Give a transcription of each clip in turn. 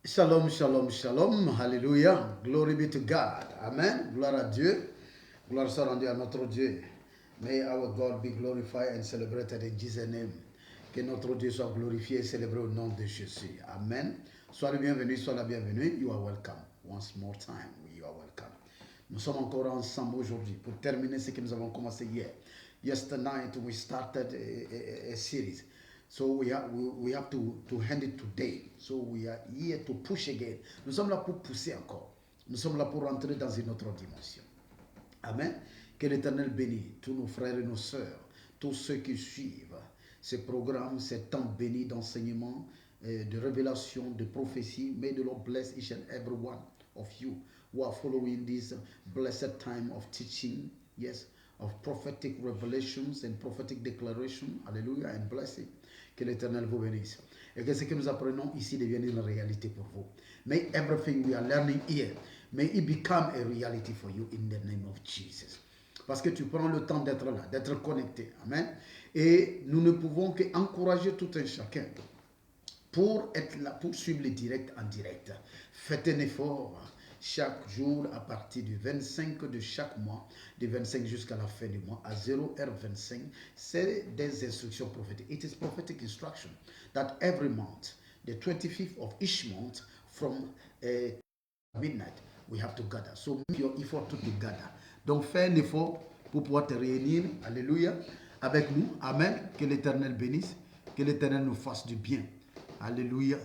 Shalom, shalom, shalom. Hallelujah. Glory be to God. Amen. Gloire à Dieu. Gloire soit rendue à notre Dieu. May our God be glorified and celebrated in Jesus' name. Que notre Dieu soit glorifié et célébré au nom de Jésus. Amen. Sois le bienvenu, sois la bienvenue. You are welcome. Once more time, you are welcome. Nous sommes encore ensemble aujourd'hui pour terminer ce que nous avons commencé hier. Yesterday night we started a series. So we have to end it today. So we are here to push again. Nous sommes là pour pousser encore. Nous sommes là pour rentrer dans une autre dimension. Amen. Que l'Éternel bénisse tous nos frères et nos sœurs, tous ceux qui suivent ces programmes, ces temps bénis d'enseignement, de révélation, de prophétie. May the Lord bless each and every one of you who are following this blessed time of teaching. Yes, of prophetic revelations and prophetic declaration. Hallelujah and blessing. Que l'Éternel vous bénisse. Et que ce que nous apprenons ici devienne une réalité pour vous. May everything we are learning here, may it become a reality for you in the name of Jesus. Parce que tu prends le temps d'être là, d'être connecté. Amen. Et nous ne pouvons qu'encourager tout un chacun pour être là, pour suivre les directs en direct. Faites un effort chaque jour à partir du 25 de chaque mois, du 25 jusqu'à la fin du mois, à 0h25. C'est des instructions prophétiques. It is prophetic instruction that every month, the 25th of each month, from midnight, we have to gather. So make your effort to gather. Donc fais un effort pour pouvoir te réunir, alléluia, avec nous. Amen. Que l'Éternel bénisse, que l'Éternel nous fasse du bien. Alléluia.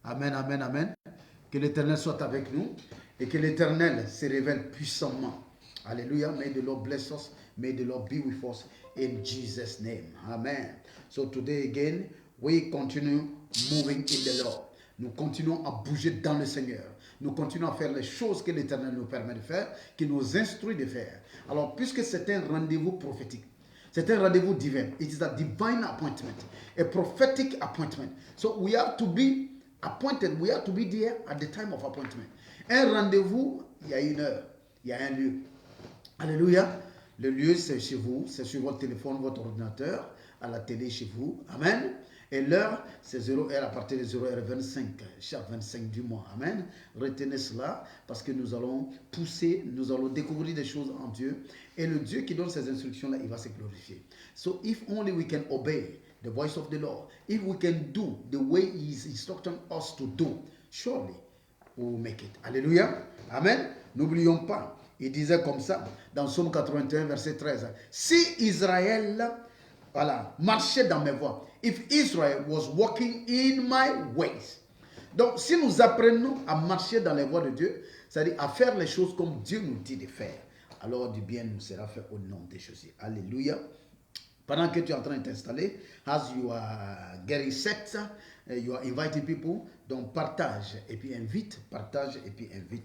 Amen, amen, amen. Que l'Éternel soit avec nous et que l'Éternel se révèle puissamment. Alléluia. May the Lord bless us. May the Lord be with us in Jesus' name. Amen. So today again, we continue moving in the Lord. Nous continuons à bouger dans le Seigneur. Nous continuons à faire les choses que l'Éternel nous permet de faire, qui nous instruit de faire. Alors, puisque c'est un rendez-vous prophétique, c'est un rendez-vous divin. It is a divine appointment, a prophetic appointment. So we have to be appointed, we have to be there at the time of appointment. Un rendez-vous, il y a une heure, il y a un lieu. Alléluia. Le lieu, c'est chez vous, c'est sur votre téléphone, votre ordinateur, à la télé chez vous. Amen. Et l'heure, c'est 0h à partir de 0h25, chaque 25 du mois. Amen. Retenez cela parce que nous allons pousser, nous allons découvrir des choses en Dieu. Et le Dieu qui donne ces instructions-là, il va se glorifier. So if only we can obey the voice of the Lord, if we can do the way He is instructing us to do, surely we will make it. Alléluia. Amen. N'oublions pas, il disait comme ça dans Psaume 81, verset 13. Si Israël, voilà, marchait dans mes voies, if Israel was walking in my ways. Donc, si nous apprenons à marcher dans les voies de Dieu, c'est-à-dire à faire les choses comme Dieu nous dit de faire, alors du bien nous sera fait au nom de Jésus. Alléluia. Pendant que tu es en train de t'installer, as you are getting set, you are inviting people, donc partage et puis invite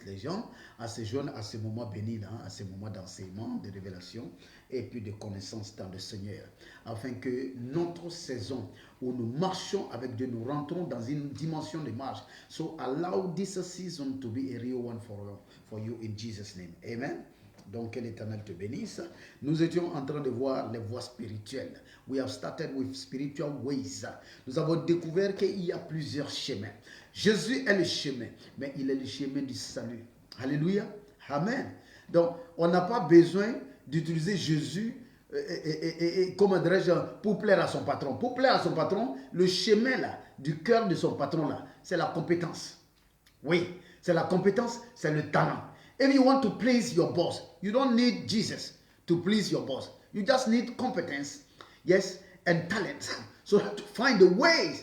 les gens à se joindre à ce moment béni, là, à ce moment d'enseignement, de révélation et puis de connaissance dans le Seigneur, afin que notre saison où nous marchons avec Dieu, nous rentrons dans une dimension de marche. So allow this season to be a real one for you in Jesus' name. Amen. Donc, que l'Éternel te bénisse. Nous étions en train de voir les voies spirituelles. We have started with spiritual ways. Nous avons découvert qu'il y a plusieurs chemins. Jésus est le chemin, mais il est le chemin du salut. Alléluia. Amen. Donc, on n'a pas besoin d'utiliser Jésus comment dirais-je, pour plaire à son patron. Pour plaire à son patron, le chemin là, du cœur de son patron là, c'est la compétence. Oui, c'est la compétence, c'est le talent. If you want to please your boss, you don't need Jesus to please your boss. You just need competence, yes, and talent. So to find the way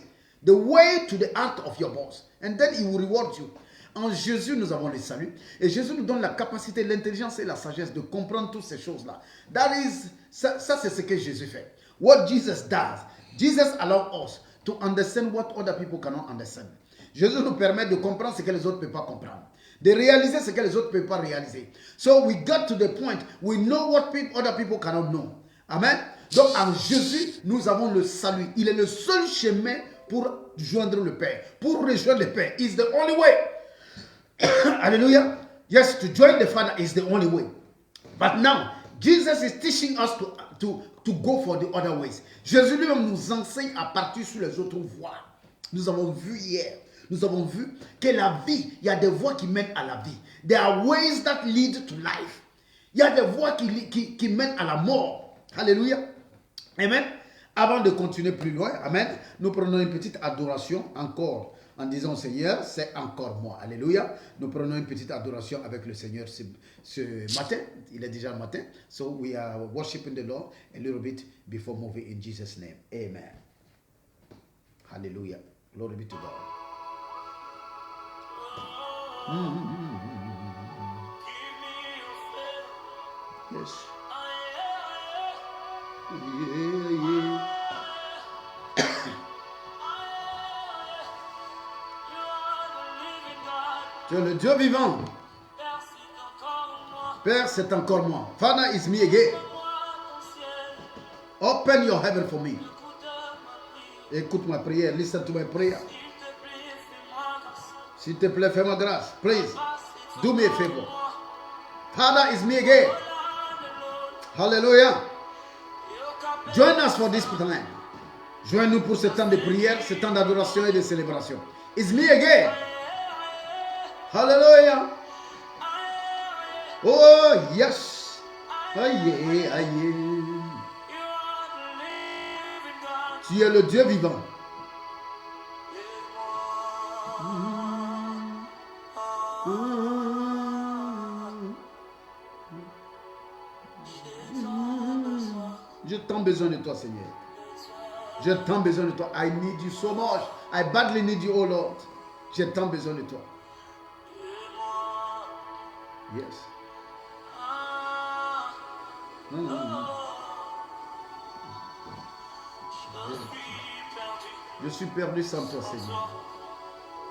to the heart of your boss. And then he will reward you. En Jésus, nous avons le salut. Et Jésus nous donne la capacité, l'intelligence et la sagesse de comprendre toutes ces choses-là. Ça c'est ce que Jésus fait. What Jesus does, Jesus allows us to understand what other people cannot understand. Jésus nous permet de comprendre ce que les autres ne peuvent pas comprendre. De réaliser ce que les autres ne peuvent pas réaliser. So we got to the point, we know what other people cannot know. Amen. Donc en Jésus, nous avons le salut. Il est le seul chemin pour joindre le Père, pour rejoindre le Père. It's the only way. Hallelujah. Yes, to join the Father is the only way. But now, Jesus is teaching us to go for the other ways. Jésus lui-même nous enseigne à partir sur les autres voies. Nous avons vu hier. Nous avons vu que la vie, il y a des voies qui mènent à la vie. There are ways that lead to life. Il y a des voies qui mènent à la mort. Alléluia. Amen. Avant de continuer plus loin, amen, nous prenons une petite adoration encore en disant Seigneur, c'est encore moi. Alléluia. Nous prenons une petite adoration avec le Seigneur ce matin. Il est déjà le matin. So we are worshiping the Lord a little bit before moving in Jesus' name. Amen. Hallelujah. Glory be to God. Yes. Yeah. Tu es le Dieu vivant. Père, c'est encore moi. Father is me again. Open your heaven for me. Écoute ma prière. Listen to my prayer. S'il te plaît, fais-moi grâce. Please, do me a favor. Father is me again. Hallelujah. Join us for this time. Joins-nous pour ce temps de prière, ce temps d'adoration et de célébration. It's me again. Hallelujah. Oh, yes. Aïe, aïe. Tu es le Dieu vivant. J'ai tant besoin de toi, Seigneur. J'ai tant besoin de toi. I need you so much. I badly need you, oh Lord. J'ai tant besoin de toi. Yes. Je suis perdu sans toi, Seigneur.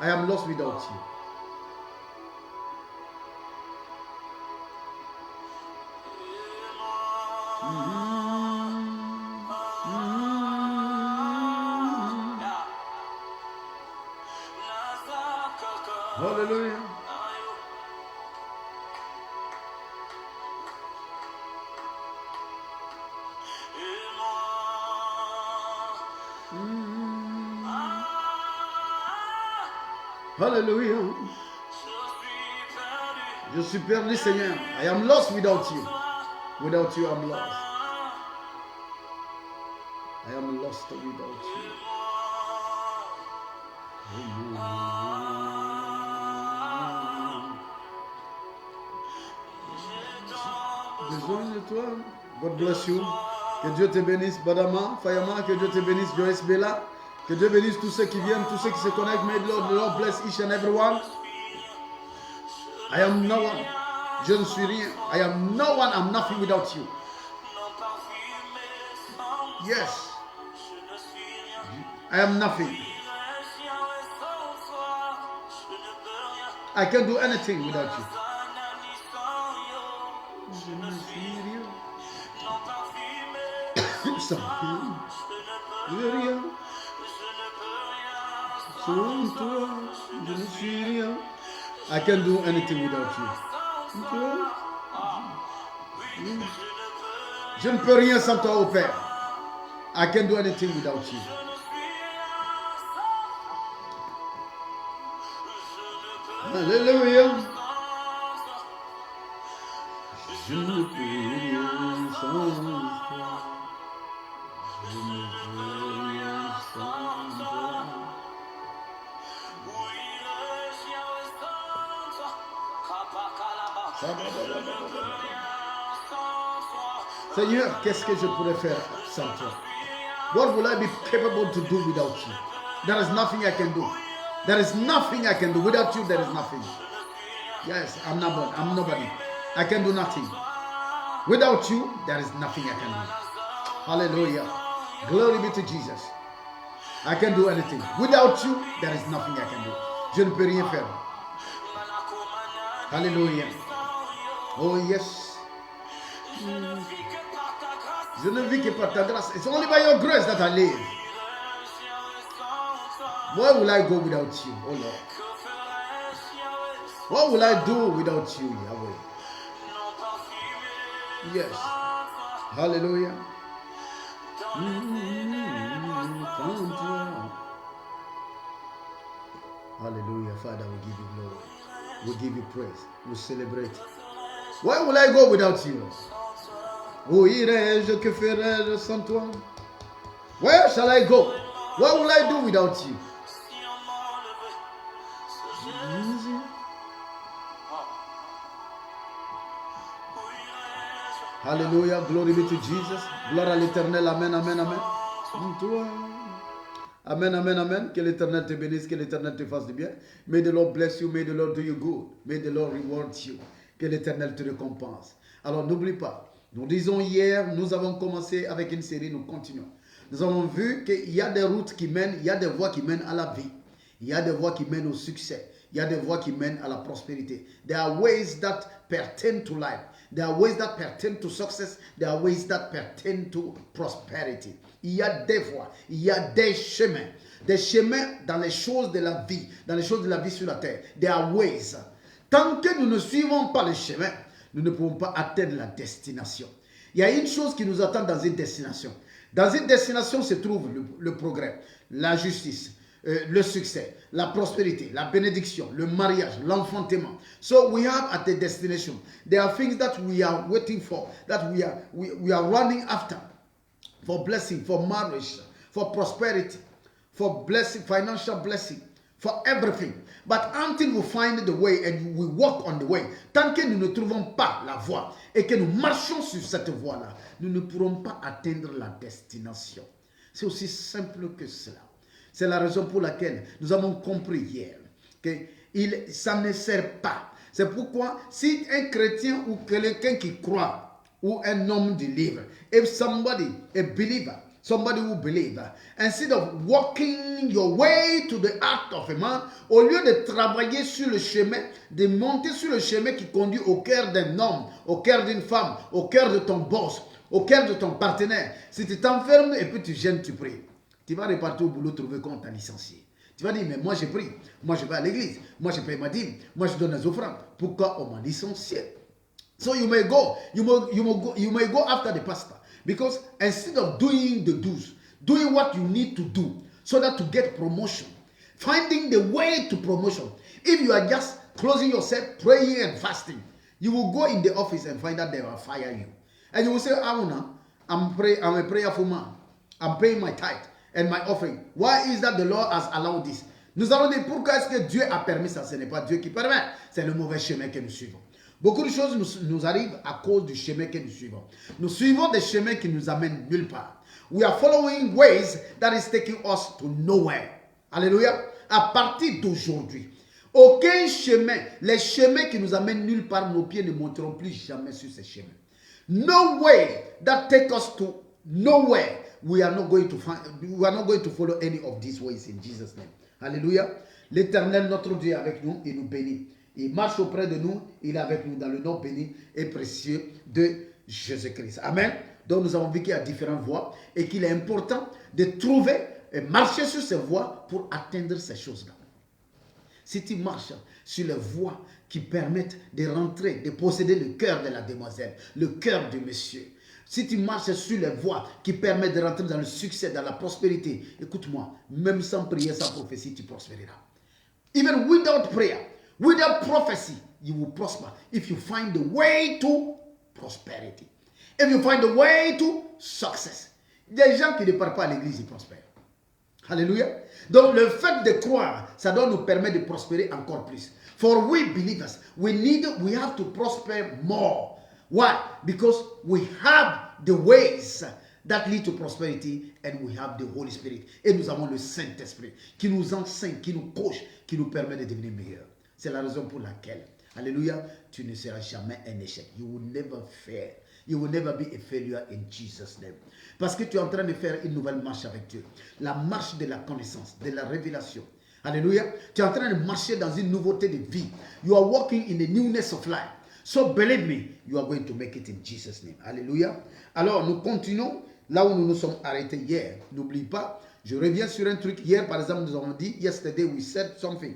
I am lost without you. Hallelujah. Hallelujah. Je suis perdu, Seigneur. I am lost without you. Without you, I'm lost. I am lost without you. Besoin de toi. God bless you. Que Dieu te bénisse, Badama, Fayama, que Dieu te bénisse, Joyce Bella. Que Dieu bénisse tous ceux qui viennent, tous ceux qui se connectent. May the Lord bless each and everyone. I am no one. Je ne suis rien. I am no one. I'm nothing without you. Yes. I am nothing. I can't do anything without you. Je ne suis rien. Sans rien. Sans toi, je ne suis rien. I can't do anything without you. Je ne peux rien sans toi, au Père. I can't do anything without you. Alléluia. Je ne peux rien sans toi. Je ne peux rien sans toi. Seigneur, qu'est-ce que je pourrais faire sans toi? What will I be capable to do without you? There is nothing I can do. There is nothing I can do. Without you, there is nothing. Yes, I'm nobody. I can do nothing. Without you, there is nothing I can do. Hallelujah. Glory be to Jesus. I can do anything. Without you, there is nothing I can do. Je ne peux rien faire. Hallelujah. Oh yes. Je ne vis que par ta grâce. It's only by your grace that I live. Where will I go without you, oh Lord? What will I do without you, Yahweh? Yes. Hallelujah. Hallelujah. Father, we give you glory. We give you praise. We celebrate. Where will I go without you? Où irai-je, que ferai-je sans toi? Where shall I go? What will I do without you? Hallelujah. Glory be to Jesus. Gloire à l'Éternel. Amen, amen, amen. Amen, amen, amen. Que l'Éternel te bénisse, que l'Éternel te fasse du bien. May the Lord bless you, may the Lord do you good. May the Lord reward you. Que l'Éternel te récompense. Alors n'oublie pas, nous disons hier, nous avons commencé avec une série, nous continuons. Nous avons vu qu'il y a des routes qui mènent, il y a des voies qui mènent à la vie. Il y a des voies qui mènent au succès. Il y a des voies qui mènent à la prospérité. There are ways that pertain to life. There are ways that pertain to success. There are ways that pertain to prosperity. Il y a des voies, il y a des chemins dans les choses de la vie, dans les choses de la vie sur la terre. There are ways. Tant que nous ne suivons pas les chemins, nous ne pouvons pas atteindre la destination. Il y a une chose qui nous attend dans une destination. Dans une destination se trouve le progrès, la justice, le succès, la prospérité, la bénédiction, le mariage, l'enfantement. So we have at the destination. There are things that we are waiting for, that we are running after. For blessing, for marriage, for prosperity, for blessing, financial blessing, for everything. But until we find the way and we walk on the way, tant que nous ne trouvons pas la voie et que nous marchons sur cette voie-là, nous ne pourrons pas atteindre la destination. C'est aussi simple que cela. C'est la raison pour laquelle nous avons compris hier que ça ne sert pas. C'est pourquoi si un chrétien ou quelqu'un qui croit ou un homme du livre, if somebody, a believer, somebody who believes, instead of walking your way to the heart of a man, au lieu de travailler sur le chemin, de monter sur le chemin qui conduit au cœur d'un homme, au cœur d'une femme, au cœur de ton boss, au cœur de ton partenaire, si tu t'enfermes et puis tu gênes, tu pries, tu vas repartir au boulot trouver qu'on t'a licencié. Tu vas dire, mais moi j'ai pris, moi je vais à l'église, moi je paye ma dîme, moi je donne les offrandes. Pourquoi on m'a licencié? So you may go after the pastor, because instead of doing the do's, doing what you need to do so that to get promotion, finding the way to promotion. If you are just closing yourself, praying and fasting, you will go in the office and find out they will fire you. And you will say, Aruna, I'm a prayerful man. I'm paying my tithe and my offering. Why is that the Lord has allowed this? Nous allons dire pourquoi est-ce que Dieu a permis ça? Ce n'est pas Dieu qui permet, c'est le mauvais chemin que nous suivons. Beaucoup de choses nous arrivent à cause du chemin que nous suivons. Nous suivons des chemins qui nous amènent nulle part. We are following ways that is taking us to nowhere. Alléluia. À partir d'aujourd'hui, aucun chemin, les chemins qui nous amènent nulle part, nos pieds ne monteront plus jamais sur ces chemins. No way that take us to nowhere. We are not going to follow any of these ways in Jesus' name. Alléluia. L'Éternel, notre Dieu, est avec nous et nous bénit. Il marche auprès de nous, il est avec nous dans le nom béni et précieux de Jésus-Christ. Amen. Donc nous avons vu qu'il y a différentes voies et qu'il est important de trouver et marcher sur ces voies pour atteindre ces choses-là. Si tu marches sur les voies qui permettent de rentrer, de posséder le cœur de la demoiselle, le cœur du monsieur, si tu marches sur les voies qui permettent de rentrer dans le succès, dans la prospérité, écoute-moi, même sans prière, sans prophétie, tu prospéreras. Even without prayer, without prophecy, you will prosper if you find the way to prosperity. If you find the way to success. Des gens qui ne partent pas à l'église, ils prospèrent. Alléluia. Donc le fait de croire, ça doit nous permettre de prospérer encore plus. For we believers, we have to prosper more. Why? Because we have the ways that lead to prosperity and we have the Holy Spirit. Et nous avons le Saint-Esprit qui nous enseigne, qui nous coach, qui nous permet de devenir meilleurs. C'est la raison pour laquelle, alléluia, tu ne seras jamais un échec. You will never fail. You will never be a failure in Jesus' name. Parce que tu es en train de faire une nouvelle marche avec Dieu. La marche de la connaissance, de la révélation. Alléluia. Tu es en train de marcher dans une nouveauté de vie. You are walking in the newness of life. So believe me, you are going to make it in Jesus' name. Alléluia. Alors, nous continuons là où nous nous sommes arrêtés hier. N'oublie pas, je reviens sur un truc. Hier, par exemple, nous avons dit, yesterday we said something.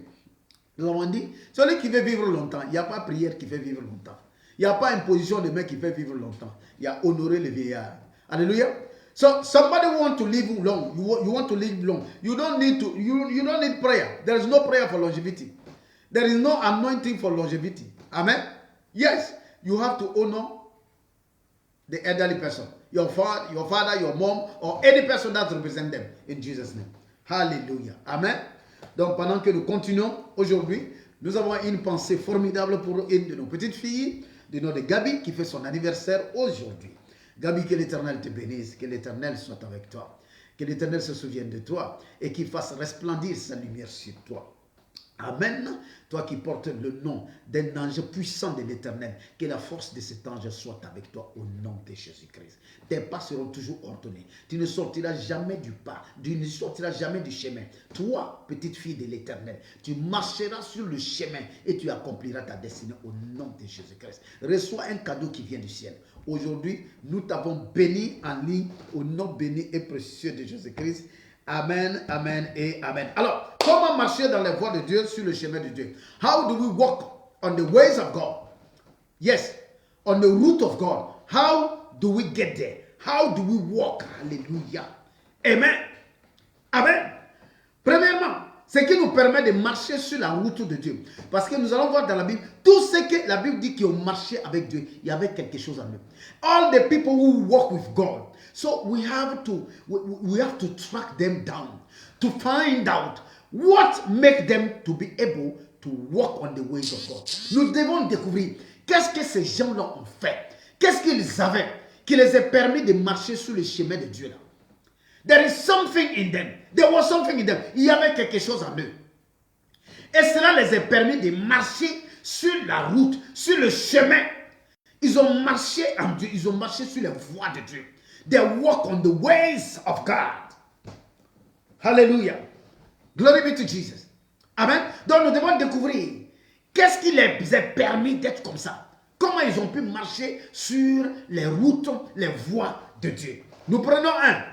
Nous avons dit, celui qui veut vivre longtemps, il n'y a pas prière qui fait vivre longtemps. Il n'y a pas imposition de main qui fait vivre longtemps. Il y a honorer les vieillards. Alléluia. So somebody want to live long. You want to live long. You don't need to. You don't need prayer. There is no prayer for longevity. There is no anointing for longevity. Amen. Yes, you have to honor the elderly person, your father, your mom, or any person that represents them in Jesus' name. Hallelujah. Amen. Donc pendant que nous continuons aujourd'hui, nous avons une pensée formidable pour une de nos petites filles, du nom de Gabi, qui fait son anniversaire aujourd'hui. Gabi, que l'Éternel te bénisse, que l'Éternel soit avec toi, que l'Éternel se souvienne de toi et qu'il fasse resplendir sa lumière sur toi. Amen. Toi qui portes le nom d'un ange puissant de l'Éternel, que la force de cet ange soit avec toi au nom de Jésus-Christ. Tes pas seront toujours ordonnés. Tu ne sortiras jamais du pas, tu ne sortiras jamais du chemin. Toi, petite fille de l'Éternel, tu marcheras sur le chemin et tu accompliras ta destinée au nom de Jésus-Christ. Reçois un cadeau qui vient du ciel. Aujourd'hui, nous t'avons béni en ligne au nom béni et précieux de Jésus-Christ. Amen, amen et amen. Alors, comment marcher dans les voies de Dieu, sur le chemin de Dieu? How do we walk on the ways of God? Yes, on the route of God. How do we get there? How do we walk? Hallelujah. Amen. Amen. Premièrement, ce qui nous permet de marcher sur la route de Dieu. Parce que nous allons voir dans la Bible, tout ce que la Bible dit qui ont marché avec Dieu, il y avait quelque chose en eux. All the people who walk with God. So we have to track them down to find out what makes them to be able to walk on the ways of God. Nous devons découvrir qu'est-ce que ces gens-là ont fait, qu'est-ce qu'ils avaient qui les a permis de marcher sur le chemin de Dieu là. There is something in them. There was something in them. Il y avait quelque chose en eux. Et cela les a permis de marcher sur la route, sur le chemin. Ils ont marché en Dieu, ils ont marché sur les voies de Dieu. They walk on the ways of God. Hallelujah. Glory be to Jesus. Amen. Donc nous devons découvrir qu'est-ce qui les a permis d'être comme ça. Comment ils ont pu marcher sur les routes, les voies de Dieu. Nous prenons un.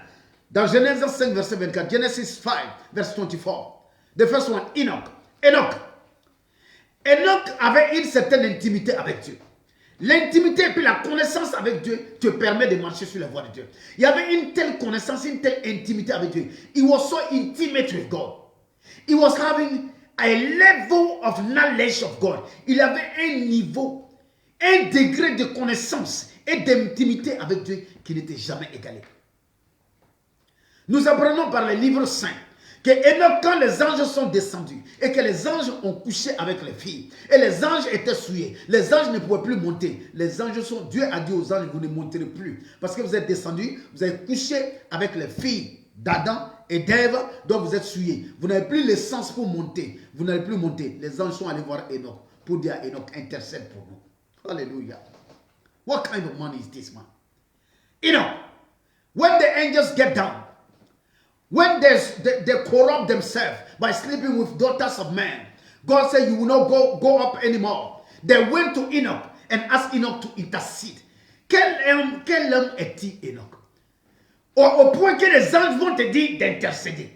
Dans Genèse 5, verset 24. Genesis 5, verset 24. The first one, Enoch. Enoch avait une certaine intimité avec Dieu. L'intimité et puis la connaissance avec Dieu te permet de marcher sur la voie de Dieu. Il y avait une telle connaissance, une telle intimité avec Dieu. He was so intimate with God. He was having a level of knowledge of God. Il avait un niveau, un degré de connaissance et d'intimité avec Dieu qui n'était jamais égalé. Nous apprenons par les livres saints que Enoch, quand les anges sont descendus et que les anges ont couché avec les filles et les anges étaient souillés, les anges ne pouvaient plus monter. Les anges sont, Dieu a dit aux anges, vous ne monterez plus parce que vous êtes descendus, vous avez couché avec les filles d'Adam et d'Ève, donc vous êtes souillés. Vous n'avez plus l'essence pour monter, vous n'allez plus monter. Les anges sont allés voir Enoch pour dire à Enoch, intercède pour nous. Hallelujah. What kind of money is this, man? Enoch, when the angels get down, when they corrupt themselves by sleeping with daughters of men, God said you will not go up anymore. They went to Enoch and asked Enoch to intercede. Quel homme est-il, Enoch? Au point que les anges vont te dire d'intercéder.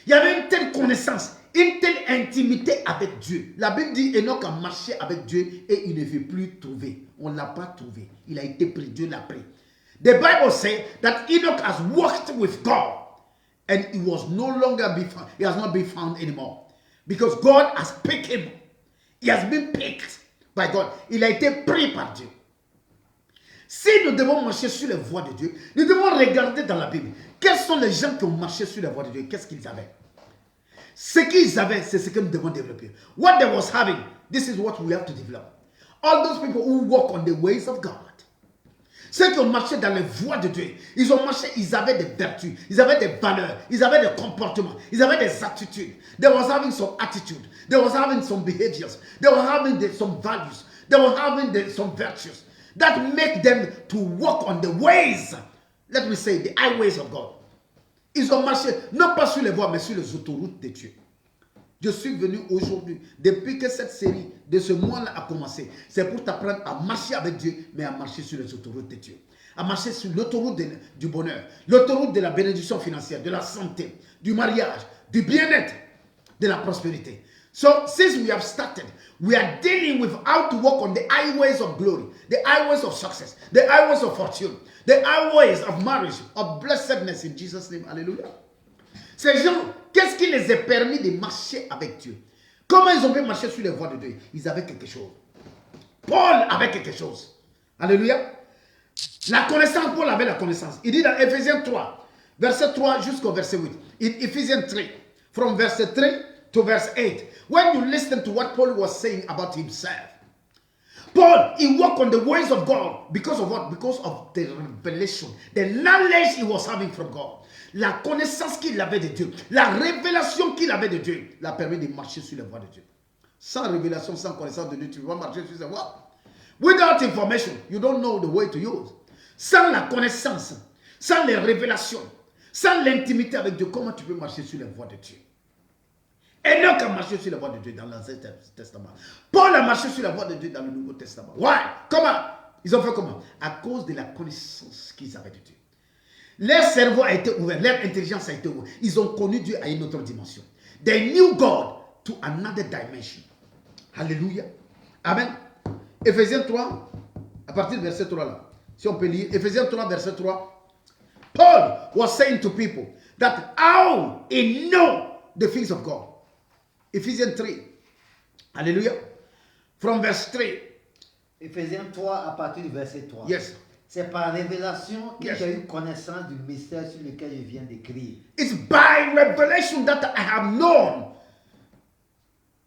Il y avait une telle connaissance, une telle intimité avec Dieu. La Bible dit Enoch a marché avec Dieu et il ne veut plus trouver. On ne l'a pas trouvé. Il a été pris, Dieu l'a pris. The Bible says that Enoch has walked with God. And he was no longer be found. He has not been found anymore. Because God has picked him. He has been picked by God. Il a été pris par Dieu. Si nous devons marcher sur les voies de Dieu, nous devons regarder dans la Bible. Quels sont les gens qui ont marché sur les voies de Dieu? Qu'est-ce qu'ils avaient? Ce qu'ils avaient, c'est ce que nous devons développer. What they was having, this is what we have to develop. All those people who walk on the ways of God. Ceux qui ont marché dans les voies de Dieu, ils ont marché, ils avaient des vertus, ils avaient des valeurs, ils avaient des comportements, ils avaient des attitudes. They was having some attitude, they was having some behaviors, they were having some values, they were having some virtues that make them to walk on the ways, let me say, the highways of God. Ils ont marché, non pas sur les voies, mais sur les autoroutes de Dieu. Je suis venu aujourd'hui, depuis que cette série de ce mois-là a commencé, c'est pour t'apprendre à marcher avec Dieu, mais à marcher sur les autoroutes de Dieu. À marcher sur l'autoroute du bonheur, l'autoroute de la bénédiction financière, de la santé, du mariage, du bien-être, de la prospérité. So since we have started, we are dealing with how to walk on the highways of glory, the highways of success, the highways of fortune, the highways of marriage, of blessedness in Jesus' name. Alléluia. Ces gens, qu'est-ce qui les a permis de marcher avec Dieu? Comment ils ont pu marcher sur les voies de Dieu? Ils avaient quelque chose. Paul avait quelque chose. Alléluia. La connaissance, Paul avait la connaissance. Il dit dans Ephésiens 3, verset 3 jusqu'au verset 8. In Ephesians 3, from verse 3 to verse 8. When you listen to what Paul was saying about himself, Paul, he walked on the ways of God. Because of what? Because of the revelation, the knowledge he was having from God. La connaissance qu'il avait de Dieu, la révélation qu'il avait de Dieu, l'a permis de marcher sur les voies de Dieu. Sans révélation, sans connaissance de Dieu, tu vas marcher sur ces voies. Without information, you don't know the way to use. Sans la connaissance, sans les révélations, sans l'intimité avec Dieu, comment tu peux marcher sur les voies de Dieu? Enoch a marché sur les voies de Dieu dans l'Ancien Testament. Paul a marché sur la voie de Dieu dans le Nouveau Testament. Why? Comment? Ils ont fait comment? À cause de la connaissance qu'ils avaient de Dieu. Leur cerveau a été ouvert, leur intelligence a été ouverte. Ils ont connu Dieu à une autre dimension. They knew God to another dimension. Alléluia. Amen. Ephésiens 3, à partir du verset 3 là. Si on peut lire, Ephésiens 3, verset 3. Paul was saying to people that how he know the things of God. Ephesians 3. Alléluia. From verse 3. Ephésiens 3 à partir du verset 3. Yes. C'est par révélation que j'ai eu connaissance du mystère sur lequel je viens d'écrire. It's by revelation that I have known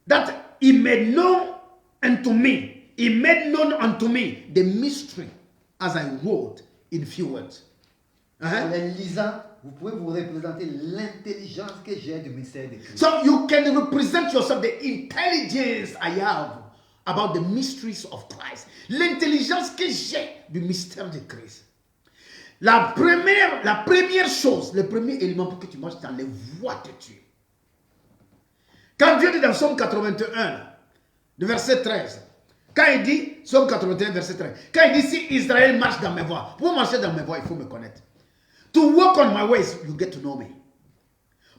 that he made known unto me. He made known unto me the mystery as I wrote in few words. En les lisant, vous pouvez vous représenter l'intelligence que j'ai du mystère de Christ. So you can represent yourself the intelligence I have about the mysteries of Christ. L'intelligence que j'ai du mystère de Christ. La première chose, le premier élément pour que tu marches dans les voies de Dieu. Quand Dieu dit dans Psaume 81, de verset 13, quand il dit, Psaume 81, verset 13, quand il dit si Israël marche dans mes voies, pour marcher dans mes voies, il faut me connaître. To walk on my ways, you get to know me.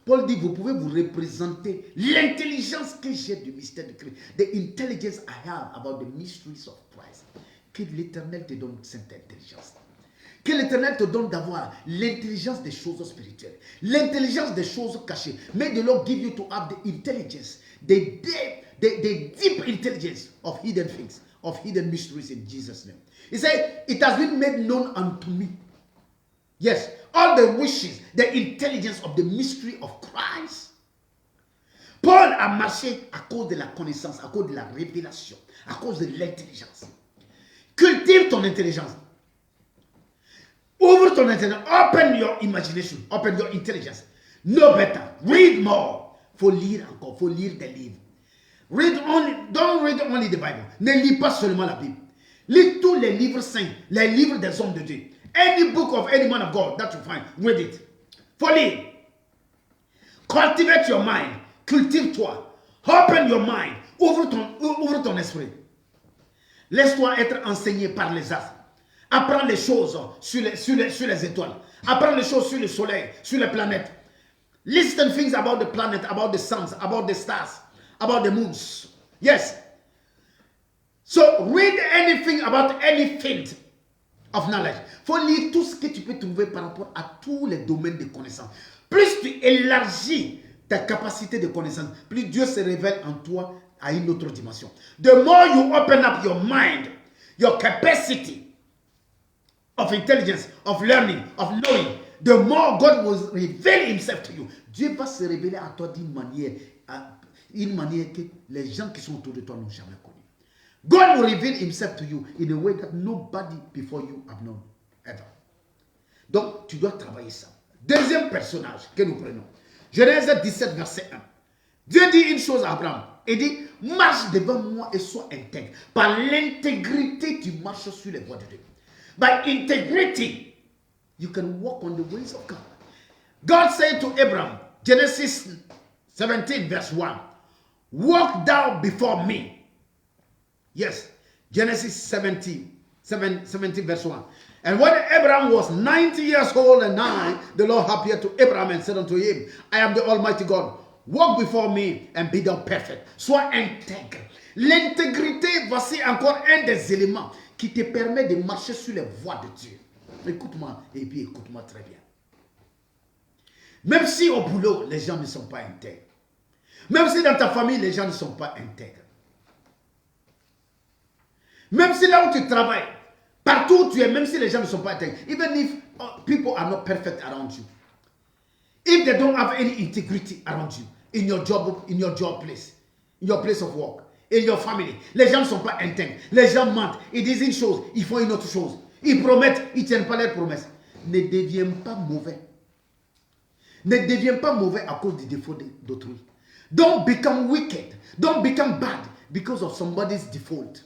Paul dit, vous pouvez vous représenter l'intelligence que j'ai du mystère de Christ. The intelligence I have about the mysteries of Christ. Que l'Éternel te donne cette intelligence. Que l'Éternel te donne d'avoir l'intelligence des choses spirituelles. L'intelligence des choses cachées. May the Lord give you to have the intelligence. The deep intelligence of hidden things. Of hidden mysteries in Jesus' name. He said, it has been made known unto me. Yes, all the wishes, the intelligence of the mystery of Christ. Paul a marché à cause de la connaissance, à cause de la révélation, à cause de l'intelligence. Cultive ton intelligence. Ouvre ton intelligence. Open your imagination. Open your intelligence. Know better. Read more. Faut lire encore. Faut lire des livres. Don't read only the Bible. Ne lis pas seulement la Bible. Lis tous les livres saints, les livres des hommes de Dieu. Any book of any man of God that you find, read it. Faut lire. Cultivate your mind. Cultive-toi. Open your mind. Ouvre ton esprit. Laisse-toi être enseigné par les astres. Apprends les choses sur les étoiles. Apprends les choses sur le soleil, sur les planètes. Listen things about the planet, about the suns, about the stars, about the moons. Yes. So read anything about any field of knowledge. Faut lire tout ce que tu peux trouver par rapport à tous les domaines de connaissance. Plus tu élargis ta capacité de connaissance, plus Dieu se révèle en toi à une autre dimension. The more you open up your mind, your capacity of intelligence, of learning, of knowing, the more God will reveal himself to you. Dieu va se révéler à toi d'une manière que les gens qui sont autour de toi n'ont jamais connue. God will reveal himself to you in a way that nobody before you have known ever. Donc, tu dois travailler ça. Deuxième personnage que nous prenons. Genèse 17, verset 1. Dieu dit une chose à Abraham. Il dit, marche devant moi et sois intègre. Par l'intégrité, tu marches sur les voies de Dieu. By integrity, you can walk on the ways of God. God said to Abraham, Genesis 17, verse 1, walk thou before me. Yes, Genesis 17, verse 1. And when Abraham was 90 years old and 9, the Lord appeared to Abraham and said unto him, I am the Almighty God. walk before me and be thou perfect. Sois intègre. L'intégrité, voici encore un des éléments qui te permet de marcher sur les voies de Dieu. Écoute-moi, et puis écoute-moi très bien. Même si au boulot, les gens ne sont pas intègres. Même si dans ta famille, les gens ne sont pas intègres. Même si là où tu travailles, partout où tu es, même si les gens ne sont pas intègres, even if people are not perfect around you, if they don't have any integrity around you, in your job place, in your place of work, in your family, les gens ne sont pas intègres, les gens mentent, ils disent une chose, ils font une autre chose, ils promettent, ils ne tiennent pas leurs promesses. Ne deviens pas mauvais. Ne deviens pas mauvais à cause du défaut d'autrui. Don't become wicked. Don't become bad because of somebody's default.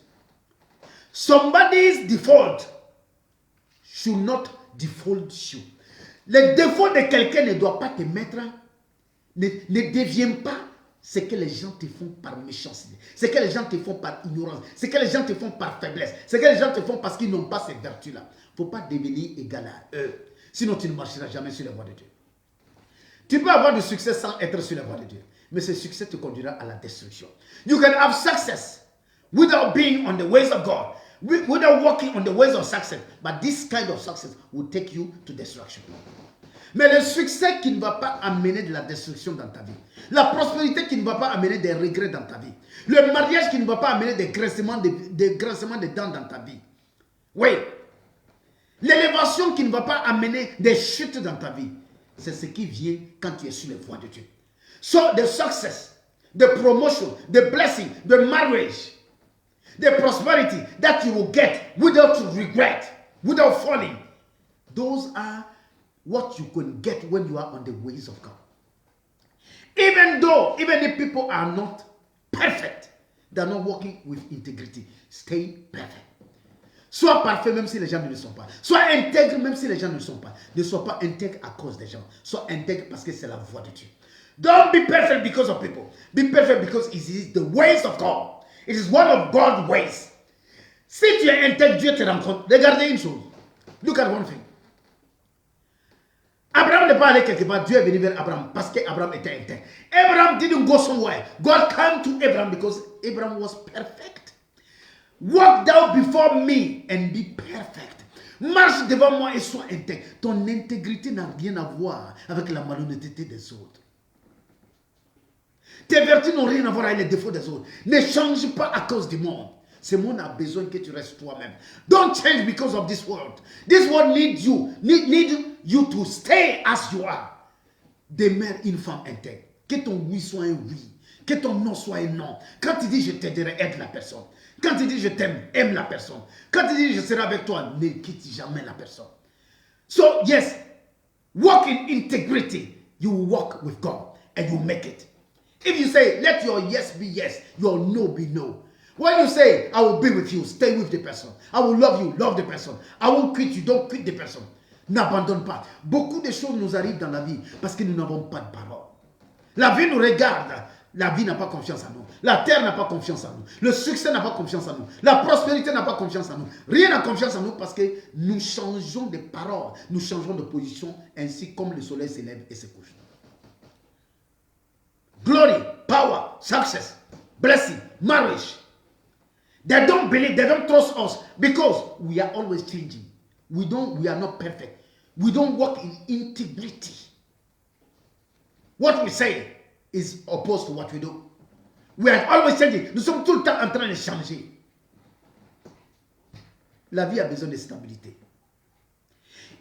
Somebody's default should not default you. Le défaut de quelqu'un ne doit pas te mettre, ne deviens pas ce que les gens te font par méchanceté, ce que les gens te font par ignorance, ce que les gens te font par faiblesse, ce que les gens te font parce qu'ils n'ont pas ces vertus-là. Il ne faut pas devenir égal à eux. Sinon, tu ne marcheras jamais sur la voie de Dieu. Tu peux avoir du succès sans être sur la voie de Dieu. Mais ce succès te conduira à la destruction. You can have success without being on the ways of God, without walking on the ways of success. But this kind of success will take you to destruction. Mais le succès qui ne va pas amener de la destruction dans ta vie, la prospérité qui ne va pas amener des regrets dans ta vie, le mariage qui ne va pas amener des grincements de dents dans ta vie. Oui. L'élévation qui ne va pas amener des chutes dans ta vie. C'est ce qui vient quand tu es sur les voies de Dieu. So the success, the promotion, the blessing, the marriage, the prosperity that you will get without regret, without falling, those are what you can get when you are on the ways of God. Even if people are not perfect, they are not working with integrity, stay perfect. Sois parfait même si les gens ne le sont pas. Sois intègre même si les gens ne le sont pas. Ne sois pas intègre à cause des gens. Sois intègre parce que c'est la voie de Dieu. Don't be perfect because of people. Be perfect because it is the ways of God. It is one of God's ways. Si tu es intègre, Dieu te rencontre. Regardez une chose. Look at one thing. Abraham n'est pas allé quelque part. Dieu est venu vers Abraham parce qu'Abraham était intègre. Abraham didn't go somewhere. God came to Abraham because Abraham was perfect. Walk thou before me and be perfect. Marche devant moi et sois intègre. Ton intégrité n'a rien à voir avec la malhonnêteté des autres. Tes vertus n'ont rien à voir avec les défauts des autres. Ne change pas à cause du monde. Ce monde a besoin que tu restes toi-même. Don't change because of this world. This world needs you. Need you to stay as you are. Demeure une femme intègre. Que ton oui soit un oui. Que ton non soit un non. Quand tu dis je t'aiderai, aide la personne. Quand tu dis je t'aime, aime la personne. Quand tu dis je serai avec toi, ne quitte jamais la personne. So yes, walk in integrity. You will walk with God and you make it. If you say, let your yes be yes, your no be no. When you say, I will be with you, stay with the person. I will love you, love the person. I won't quit you, don't quit the person. N'abandonne pas. Beaucoup de choses nous arrivent dans la vie parce que nous n'avons pas de parole. La vie nous regarde. La vie n'a pas confiance en nous. La terre n'a pas confiance en nous. Le succès n'a pas confiance en nous. La prospérité n'a pas confiance en nous. Rien n'a confiance en nous parce que nous changeons de parole. Nous changeons de position ainsi comme le soleil s'élève et se couche. Glory, power, success, blessing, marriage. They don't believe, they don't trust us because we are always changing. We are not perfect. We don't walk in integrity. What we say is opposed to what we do. We are always changing. Nous sommes tout le temps en train de changer. La vie a besoin de stabilité.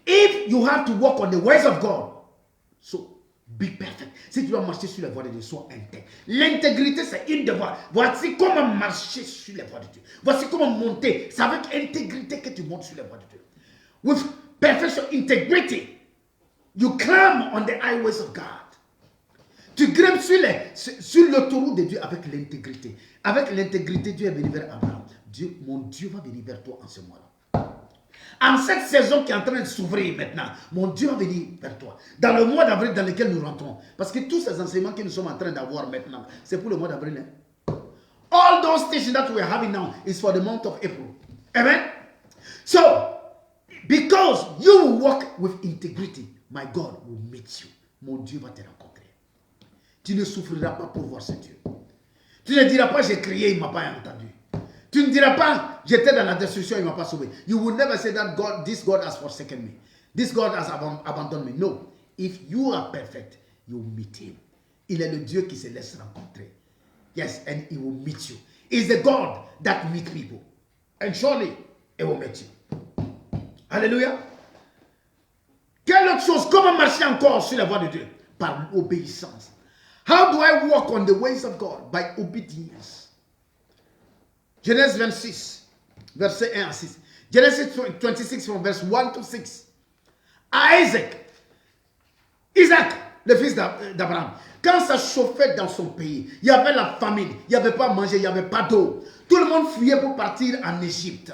If you have to walk on the ways of God, so be perfect. Si tu dois marcher sur la voie de Dieu, sois intègre. L'intégrité, c'est une devoir. Voici comment marcher sur la voie de Dieu. Voici comment monter. C'est avec intégrité que tu montes sur la voie de Dieu. With perfection, integrity, you climb on the highways of God. Tu grimpes sur l'autoroute de Dieu avec l'intégrité. Avec l'intégrité, Dieu est venu vers Abraham. Mon Dieu va venir vers toi en ce mois-là. En cette saison qui est en train de s'ouvrir maintenant, mon Dieu va venir vers toi. Dans le mois d'avril dans lequel nous rentrons. Parce que tous ces enseignements que nous sommes en train d'avoir maintenant, c'est pour le mois d'avril. Hein? All those teachings that we are having now is for the month of April. Amen? So, because you will walk with integrity, my God will meet you. Mon Dieu va te rencontrer. tu ne souffriras pas pour voir ce Dieu. Tu ne diras pas, j'ai crié, il ne m'a pas entendu. Tu ne diras pas, j'étais dans la destruction, il ne m'a pas sauvé. You will never say that this God has forsaken me. This God has abandoned me. No. If you are perfect, you will meet him. Il est le Dieu qui se laisse rencontrer. Yes, and he will meet you. He's the God that meets people. And surely, he will meet you. Alléluia. Quelle autre chose? Comment marcher encore sur la voie de Dieu? Par l'obéissance. How do I walk on the ways of God? By obedience. Genèse 26, verset 1 à 6. Genesis 26 from verse 1 to 6. Isaac, le fils d'Abraham, quand ça chauffait dans son pays, il y avait la famine, il n'y avait pas à manger, il n'y avait pas d'eau. Tout le monde fuyait pour partir en Égypte.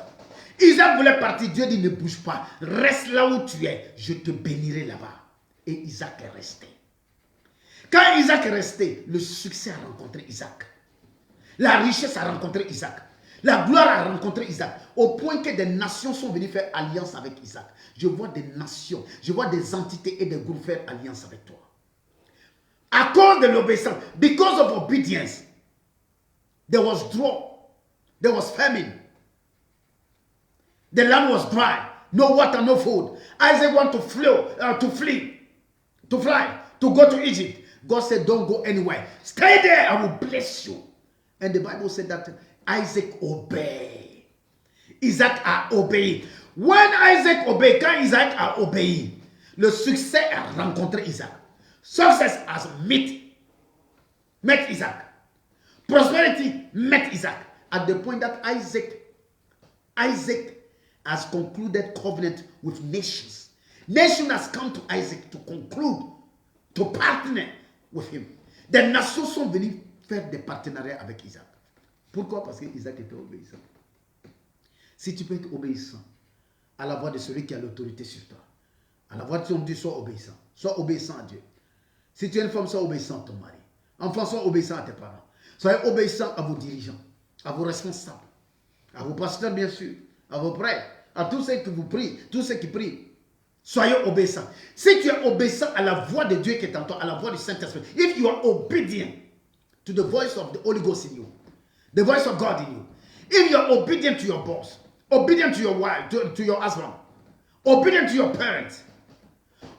Isaac voulait partir, Dieu dit ne bouge pas, reste là où tu es, je te bénirai là-bas. Et Isaac est resté. Quand Isaac est resté, le succès a rencontré Isaac. La richesse a rencontré Isaac. La gloire a rencontré Isaac. Au point que des nations sont venues faire alliance avec Isaac. Je vois des nations, je vois des entités et des groupes faire alliance avec toi. À cause de l'obéissance, because of obedience, there was drought, there was famine. The land was dry, no water, no food. Isaac wanted to fly, to go to Egypt. God said, don't go anywhere. Stay there, I will bless you. And the Bible said that Isaac obeyed. Isaac a obéi. When Isaac obeyed, quand Isaac a obéi, le succès a rencontré Isaac. Success has met Isaac. Prosperity met Isaac. At the point that Isaac has concluded covenant with nations. Nation has come to Isaac to conclude, to partner with him. Des nations sont venues faire des partenariats avec Isaac. Pourquoi? Parce que Isaac était obéissant. Si tu peux être obéissant à la voix de celui qui a l'autorité sur toi, à la voix de ton Dieu, sois obéissant. Sois obéissant à Dieu. Si tu es une femme, sois obéissant à ton mari. Enfant, sois obéissant à tes parents. Soyez obéissant à vos dirigeants, à vos responsables, à vos pasteurs bien sûr, à vos prêtres, à tous ceux qui vous prient, tous ceux qui prient. Soyez obéissants. Si tu es obéissant à la voix de Dieu qui est en toi, à la voix du Saint-Esprit, if you are obedient to the voice of the Holy Ghost in you, the voice of God in you, if you are obedient to your boss, obedient to your wife, to your husband, obedient to your parents,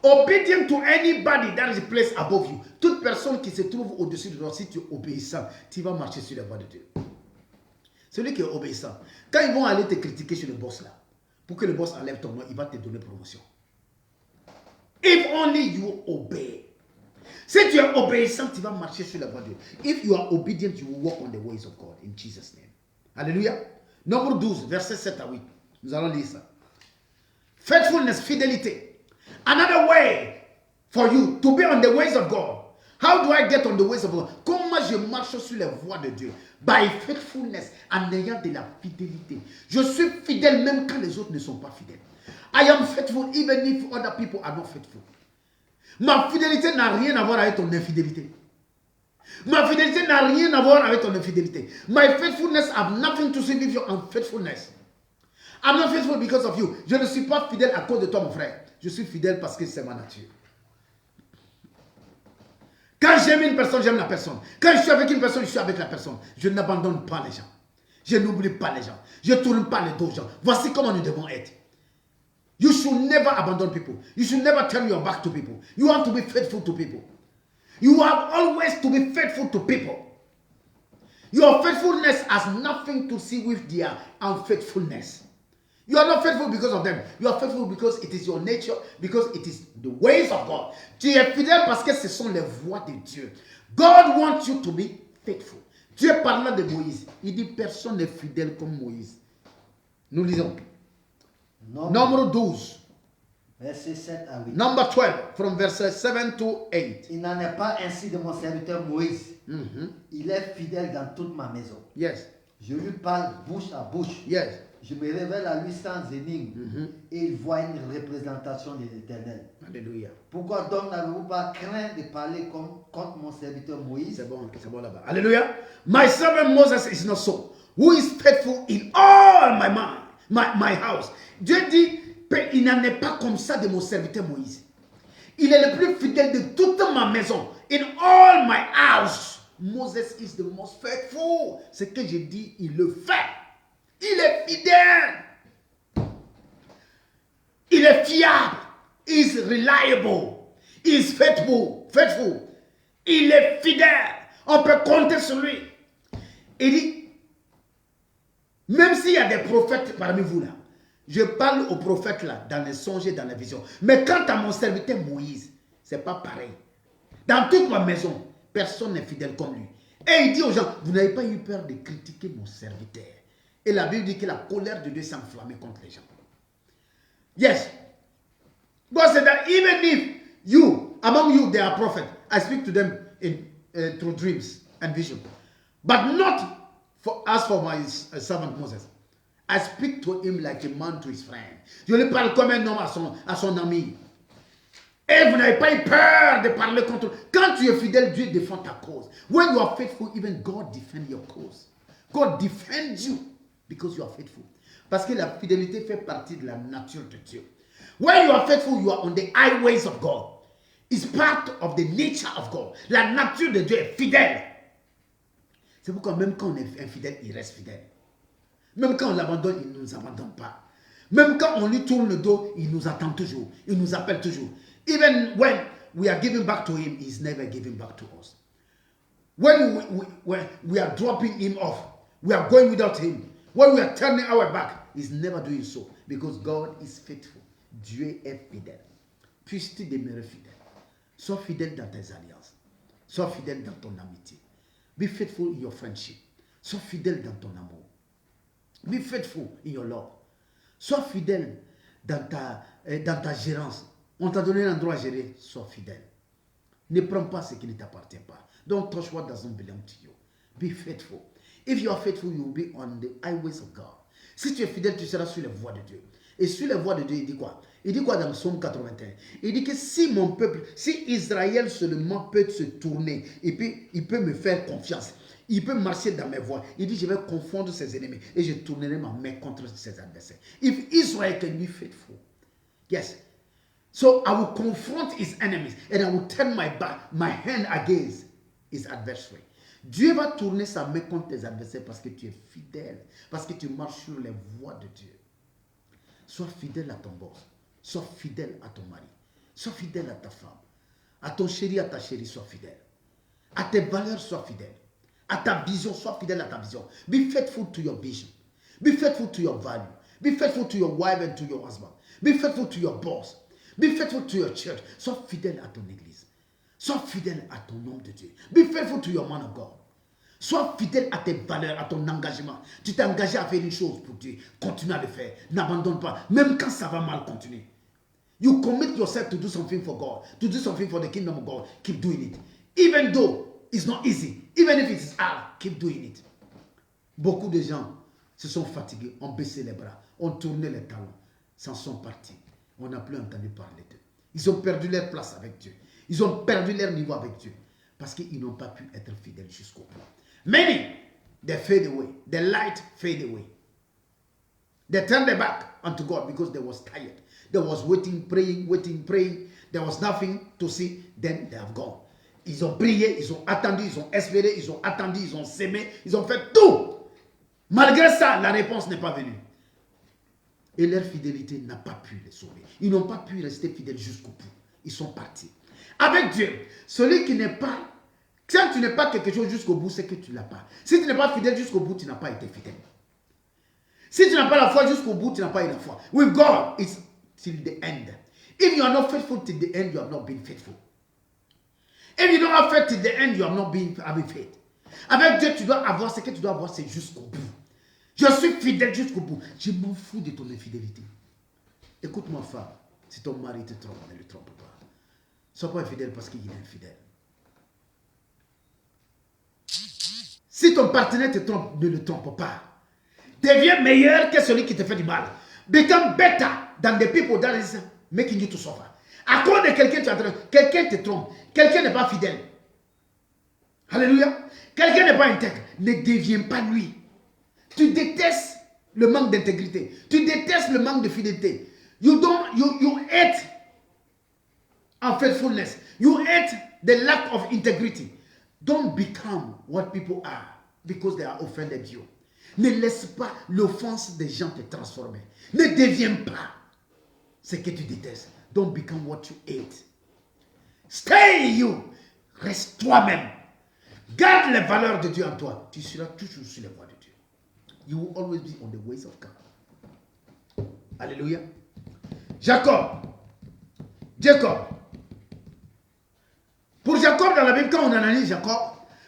obedient to anybody that is placed above you, toute personne qui se trouve au-dessus de toi, si tu es obéissant, tu vas marcher sur la voie de Dieu. Celui qui est obéissant, quand ils vont aller te critiquer sur le boss là, pour que le boss enlève ton nom, il va te donner promotion. If only you obey. Si tu es obéissant, tu vas marcher sur la voie de Dieu. If you are obedient, you will walk on the ways of God. In Jesus' name. Alléluia. Nombre 12, versets 7 à 8. Nous allons lire ça. Faithfulness, fidélité. Another way for you to be on the ways of God. How do I get on the ways of God? Comment je marche sur les voies de Dieu? By faithfulness, en ayant de la fidélité. Je suis fidèle même quand les autres ne sont pas fidèles. I am faithful even if other people are not faithful. Ma fidélité n'a rien à voir avec ton infidélité. Ma fidélité n'a rien à voir avec ton infidélité. My faithfulness have nothing to do with your unfaithfulness. I'm not faithful because of you. Je ne suis pas fidèle à cause de toi, mon frère. Je suis fidèle parce que c'est ma nature. Quand j'aime une personne, j'aime la personne. Quand je suis avec une personne, je suis avec la personne. Je n'abandonne pas les gens. Je n'oublie pas les gens. Je ne tourne pas les dos aux gens. Voici comment nous devons être. You should never abandon people. You should never turn your back to people. You want to be faithful to people. You have always to be faithful to people. Your faithfulness has nothing to see with their unfaithfulness. You are not faithful because of them. You are faithful because it is your nature, because it is the ways of God. Tu es fidèle parce que ce sont les voies de Dieu. God wants you to be faithful. Dieu parla de Moïse. Il dit personne n'est fidèle comme Moïse. Nous lisons. Nombre 12. Verset 7 à 8. Number 12, from verse 7 to 8. Il n'en est pas ainsi de mon serviteur Moïse. Il est fidèle dans toute ma maison. Yes. Je lui parle bouche à bouche. Yes. Je me révèle à lui sans énigme. Et il voit une représentation de l'Éternel. Alléluia. Pourquoi donc n'avez-vous pas craint de parler contre mon serviteur Moïse? C'est bon là-bas. Alléluia. My servant Moses is not so, who is faithful in all my house. Dieu dit, il n'en est pas comme ça de mon serviteur Moïse. Il est le plus fidèle de toute ma maison. In all my house, Moses is the most faithful. Ce que j'ai dit, il le fait. Il est fidèle. Il est fiable. He is reliable. He is faithful. Faithful. Il est fidèle. On peut compter sur lui. Il dit, même s'il y a des prophètes parmi vous là, je parle aux prophètes là, dans les songes et dans les visions. Mais quant à mon serviteur Moïse, c'est pas pareil. Dans toute ma maison, personne n'est fidèle comme lui. Et il dit aux gens, vous n'avez pas eu peur de critiquer mon serviteur. Et la Bible dit que la colère de Dieu s'est enflammée contre les gens. Yes. God said that even if you, among you, they are prophets, I speak to them through dreams and vision. But not as for my servant Moses. I speak to him like a man to his friend. Je lui parle comme un homme à son ami. Et vous n'avez pas eu peur de parler contre. Quand tu es fidèle, Dieu défend ta cause. When you are faithful, even God defends your cause. God defends you because you are faithful. Parce que la fidélité fait partie de la nature de Dieu. When you are faithful, you are on the highways of God. It's part of the nature of God. La nature de Dieu est fidèle. C'est pourquoi même quand on est infidèle, il reste fidèle. Même quand on l'abandonne, il ne nous abandonne pas. Même quand on lui tourne le dos, il nous attend toujours. Il nous appelle toujours. Even when we are giving back to him, he's never giving back to us. When we are dropping him off, we are going without him. When we are turning our back, he's never doing so. Because God is faithful. Dieu est fidèle. Puisses-tu demeurer fidèle. Sois fidèle dans tes alliances. Sois fidèle dans ton amitié. Be faithful in your friendship. Sois fidèle dans ton amour. Be faithful in your love. Sois fidèle dans ta gérance. On t'a donné un endroit à gérer. Sois fidèle. Ne prends pas ce qui ne t'appartient pas. Don't touch what doesn't belong to you. Be faithful. If you are faithful, you will be on the highways of God. Si tu es fidèle, tu seras sur les voies de Dieu. Et sur les voies de Dieu, il dit quoi? Il dit quoi dans le psaume 81? Il dit que si mon peuple, si Israël seulement peut se tourner, il peut me faire confiance. Il peut marcher dans mes voies. Il dit, je vais confondre ses ennemis et je tournerai ma main contre ses adversaires. If Israel can be faithful, yes. So I will confront his enemies and I will turn my hand against his adversary. Dieu va tourner sa main contre tes adversaires parce que tu es fidèle, parce que tu marches sur les voies de Dieu. Sois fidèle à ton boss. Sois fidèle à ton mari. Sois fidèle à ta femme. À ton chéri, à ta chérie, sois fidèle. À tes valeurs, sois fidèle. À ta vision, sois fidèle à ta vision. Be faithful to your vision. Be faithful to your value. Be faithful to your wife and to your husband. Be faithful to your boss. Be faithful to your church. Sois fidèle à ton église. Sois fidèle à ton homme de Dieu. Be faithful to your man of God. Sois fidèle à tes valeurs, à ton engagement. Tu t'es engagé à faire une chose pour Dieu. Continue à le faire. N'abandonne pas. Même quand ça va mal, continue. You commit yourself to do something for God. To do something for the kingdom of God. Keep doing it. Even though it's not easy. Even if it's hard. Keep doing it. Beaucoup de gens se sont fatigués. Ont baissé les bras. Ont tourné les talons. S'en sont partis. On n'a plus entendu parler d'eux. Ils ont perdu leur place avec Dieu. Ils ont perdu leur niveau avec Dieu. Parce qu'ils n'ont pas pu être fidèles jusqu'au bout. Many, they fade away. The light fade away. They turned their back unto God because they was tired. They was waiting, praying. There was nothing to see. Then they have gone. Ils ont prié, ils ont attendu, ils ont espéré, ils ont attendu, ils ont sémé, ils ont fait tout. Malgré ça, la réponse n'est pas venue. Et leur fidélité n'a pas pu les sauver. Ils n'ont pas pu rester fidèles jusqu'au bout. Ils sont partis. Avec Dieu, celui qui n'est pas... Quand tu n'es pas quelque chose jusqu'au bout, c'est que tu ne l'as pas. Si tu n'es pas fidèle jusqu'au bout, tu n'as pas été fidèle. Si tu n'as pas la foi jusqu'au bout, tu n'as pas eu la foi. With God, it's till the end. If you are not faithful till the end, you have not been faithful. If you don't have faith till the end, you have not been having faith. Avec Dieu, tu dois avoir ce que tu dois avoir, c'est jusqu'au bout. Je suis fidèle jusqu'au bout. Je m'en fous de ton infidélité. Écoute-moi, femme. Si ton mari te trompe, ne le trompe pas. Sois pas infidèle parce qu'il est infidèle. Si ton partenaire te trompe, ne le trompe pas. Deviens meilleur que celui qui te fait du mal. Become better than the people that is making you to suffer. À cause de quelqu'un te trompe. Quelqu'un n'est pas fidèle. Alléluia. Quelqu'un n'est pas intègre. Ne deviens pas lui. Tu détestes le manque d'intégrité. Tu détestes le manque de fidélité. You hate unfaithfulness. You hate the lack of integrity. Don't become what people are because they are offended you. Ne laisse pas l'offense des gens te transformer. Ne deviens pas ce que tu détestes. Don't become what you hate. Stay you. Reste toi-même. Garde les valeurs de Dieu en toi. Tu seras toujours sur les voies de Dieu. You will always be on the ways of God. Alléluia. Jacob. Pour Jacob, dans la Bible, quand on analyse Jacob,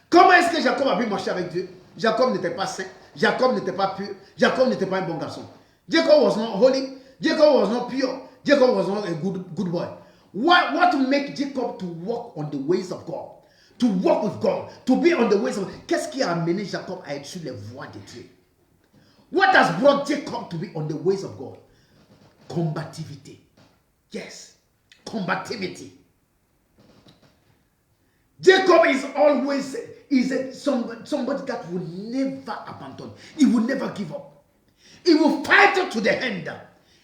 comment est-ce que Jacob a pu marcher avec Dieu? Jacob n'était pas saint. Jacob n'était pas pur. Jacob n'était pas un bon garçon. Jacob was not holy. Jacob was not pure. Jacob was not a good boy. What make Jacob to walk on the ways of God? To walk with God. To be on the ways of God. Qu'est-ce qui a amené Jacob à être sur les voies de Dieu? What has brought Jacob to be on the ways of God? Combativity. Yes. Combativity. Jacob is always somebody that will never abandon. He will never give up. He will fight to the end.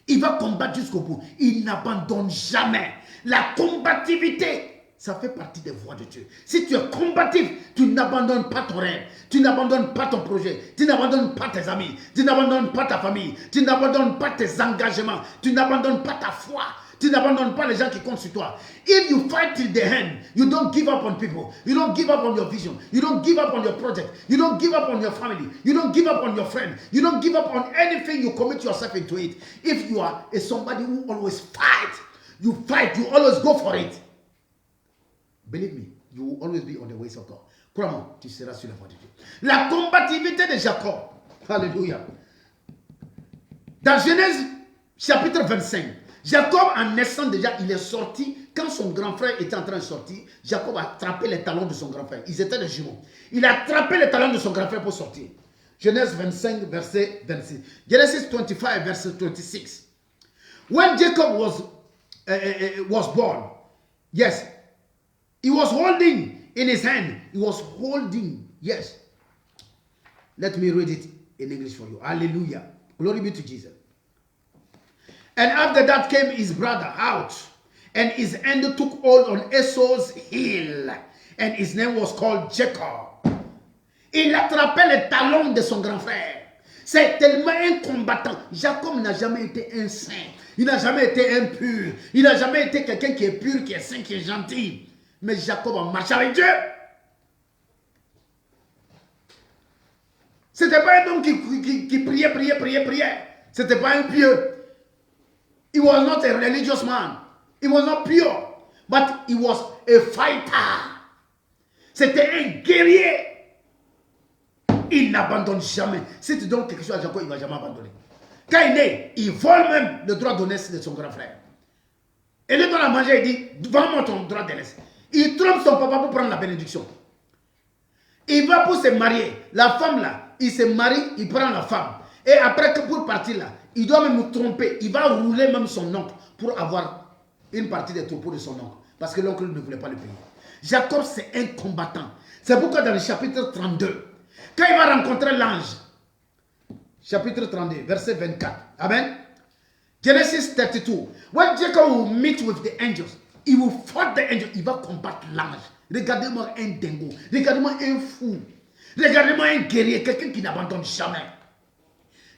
Il va combattre jusqu'au bout. Il n'abandonne jamais. La combativité, ça fait partie des voies de Dieu. Si tu es combatif, tu n'abandonnes pas ton rêve. Tu n'abandonnes pas ton projet. Tu n'abandonnes pas tes amis. Tu n'abandonnes pas ta famille. Tu n'abandonnes pas tes engagements. Tu n'abandonnes pas ta foi. Tu n'abandonnes pas les gens qui comptent sur toi. If you fight till the end, you don't give up on people. You don't give up on your vision. You don't give up on your project. You don't give up on your family. You don't give up on your friend. You don't give up on anything you commit yourself into it. If you are somebody who always fight, you always go for it. Believe me, you will always be on the ways of God. Crois-moi, tu seras sur la voie de Dieu. La combativité de Jacob. Alléluia. Dans Genèse chapitre 25, Jacob, en naissant déjà, il est sorti. Quand son grand frère était en train de sortir, Jacob a attrapé les talons de son grand frère. Ils étaient des jumeaux. Il a attrapé les talons de son grand frère pour sortir. Genèse 25, verset 26. Genesis 25, verset 26. When Jacob was born, yes, he was holding in his hand. He was holding, yes. Let me read it in English for you. Hallelujah. Glory be to Jesus. And after that came his brother out, and his hand took hold on Esau's heel, and his name was called Jacob. Il attrapait les talons de son grand frère. C'est tellement un combattant. Jacob n'a jamais été un saint. Il n'a jamais été impur. Il n'a jamais été quelqu'un qui est pur, qui est saint, qui est gentil. Mais Jacob a marché avec Dieu. C'était pas un homme qui priait. C'était pas un pieux. He was not a religious man. He was not pure. But he was a fighter. C'était un guerrier. Il n'abandonne jamais. Si tu donnes quelque chose à Jacob, il ne va jamais abandonner. Quand il est, il vole même le droit d'aînesse de son grand frère. Et le donne à manger, il dit, vends-moi ton droit d'aînesse. Il trompe son papa pour prendre la bénédiction. Il va pour se marier. La femme là, il se marie, il prend la femme. Et après, pour partir là, il doit même tromper. Il va rouler même son oncle pour avoir une partie des troupeaux de son oncle. Parce que l'oncle ne voulait pas le payer. Jacob, c'est un combattant. C'est pourquoi dans le chapitre 32, quand il va rencontrer l'ange, chapitre 32, verset 24, amen. Genesis 32, when Jacob will meet with the angels, he will fight the angel, il va combattre l'ange. Regardez-moi un dingo, regardez-moi un fou, regardez-moi un guerrier, quelqu'un qui n'abandonne jamais.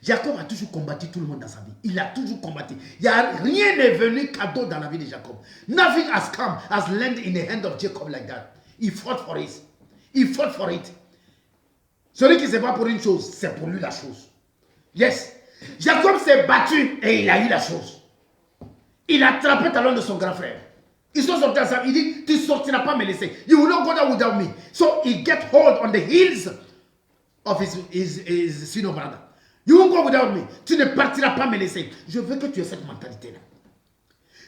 Jacob a toujours combattu tout le monde dans sa vie. Il a toujours combattu. Rien n'est venu cadeau dans la vie de Jacob. Nothing has come, has landed in the hand of Jacob like that. He fought for it. He fought for it. Celui qui se bat pour une chose, c'est pour lui la chose. Yes. Jacob s'est battu et il a eu la chose. Il a attrapé le talon de son grand frère. Ils sont sortis ensemble. Il dit, tu ne sortiras pas me laisser. You will not go down without me. So he get hold on the heels of his senior brother. You won't go without me. Tu ne partiras pas me laisser. Je veux que tu aies cette mentalité-là.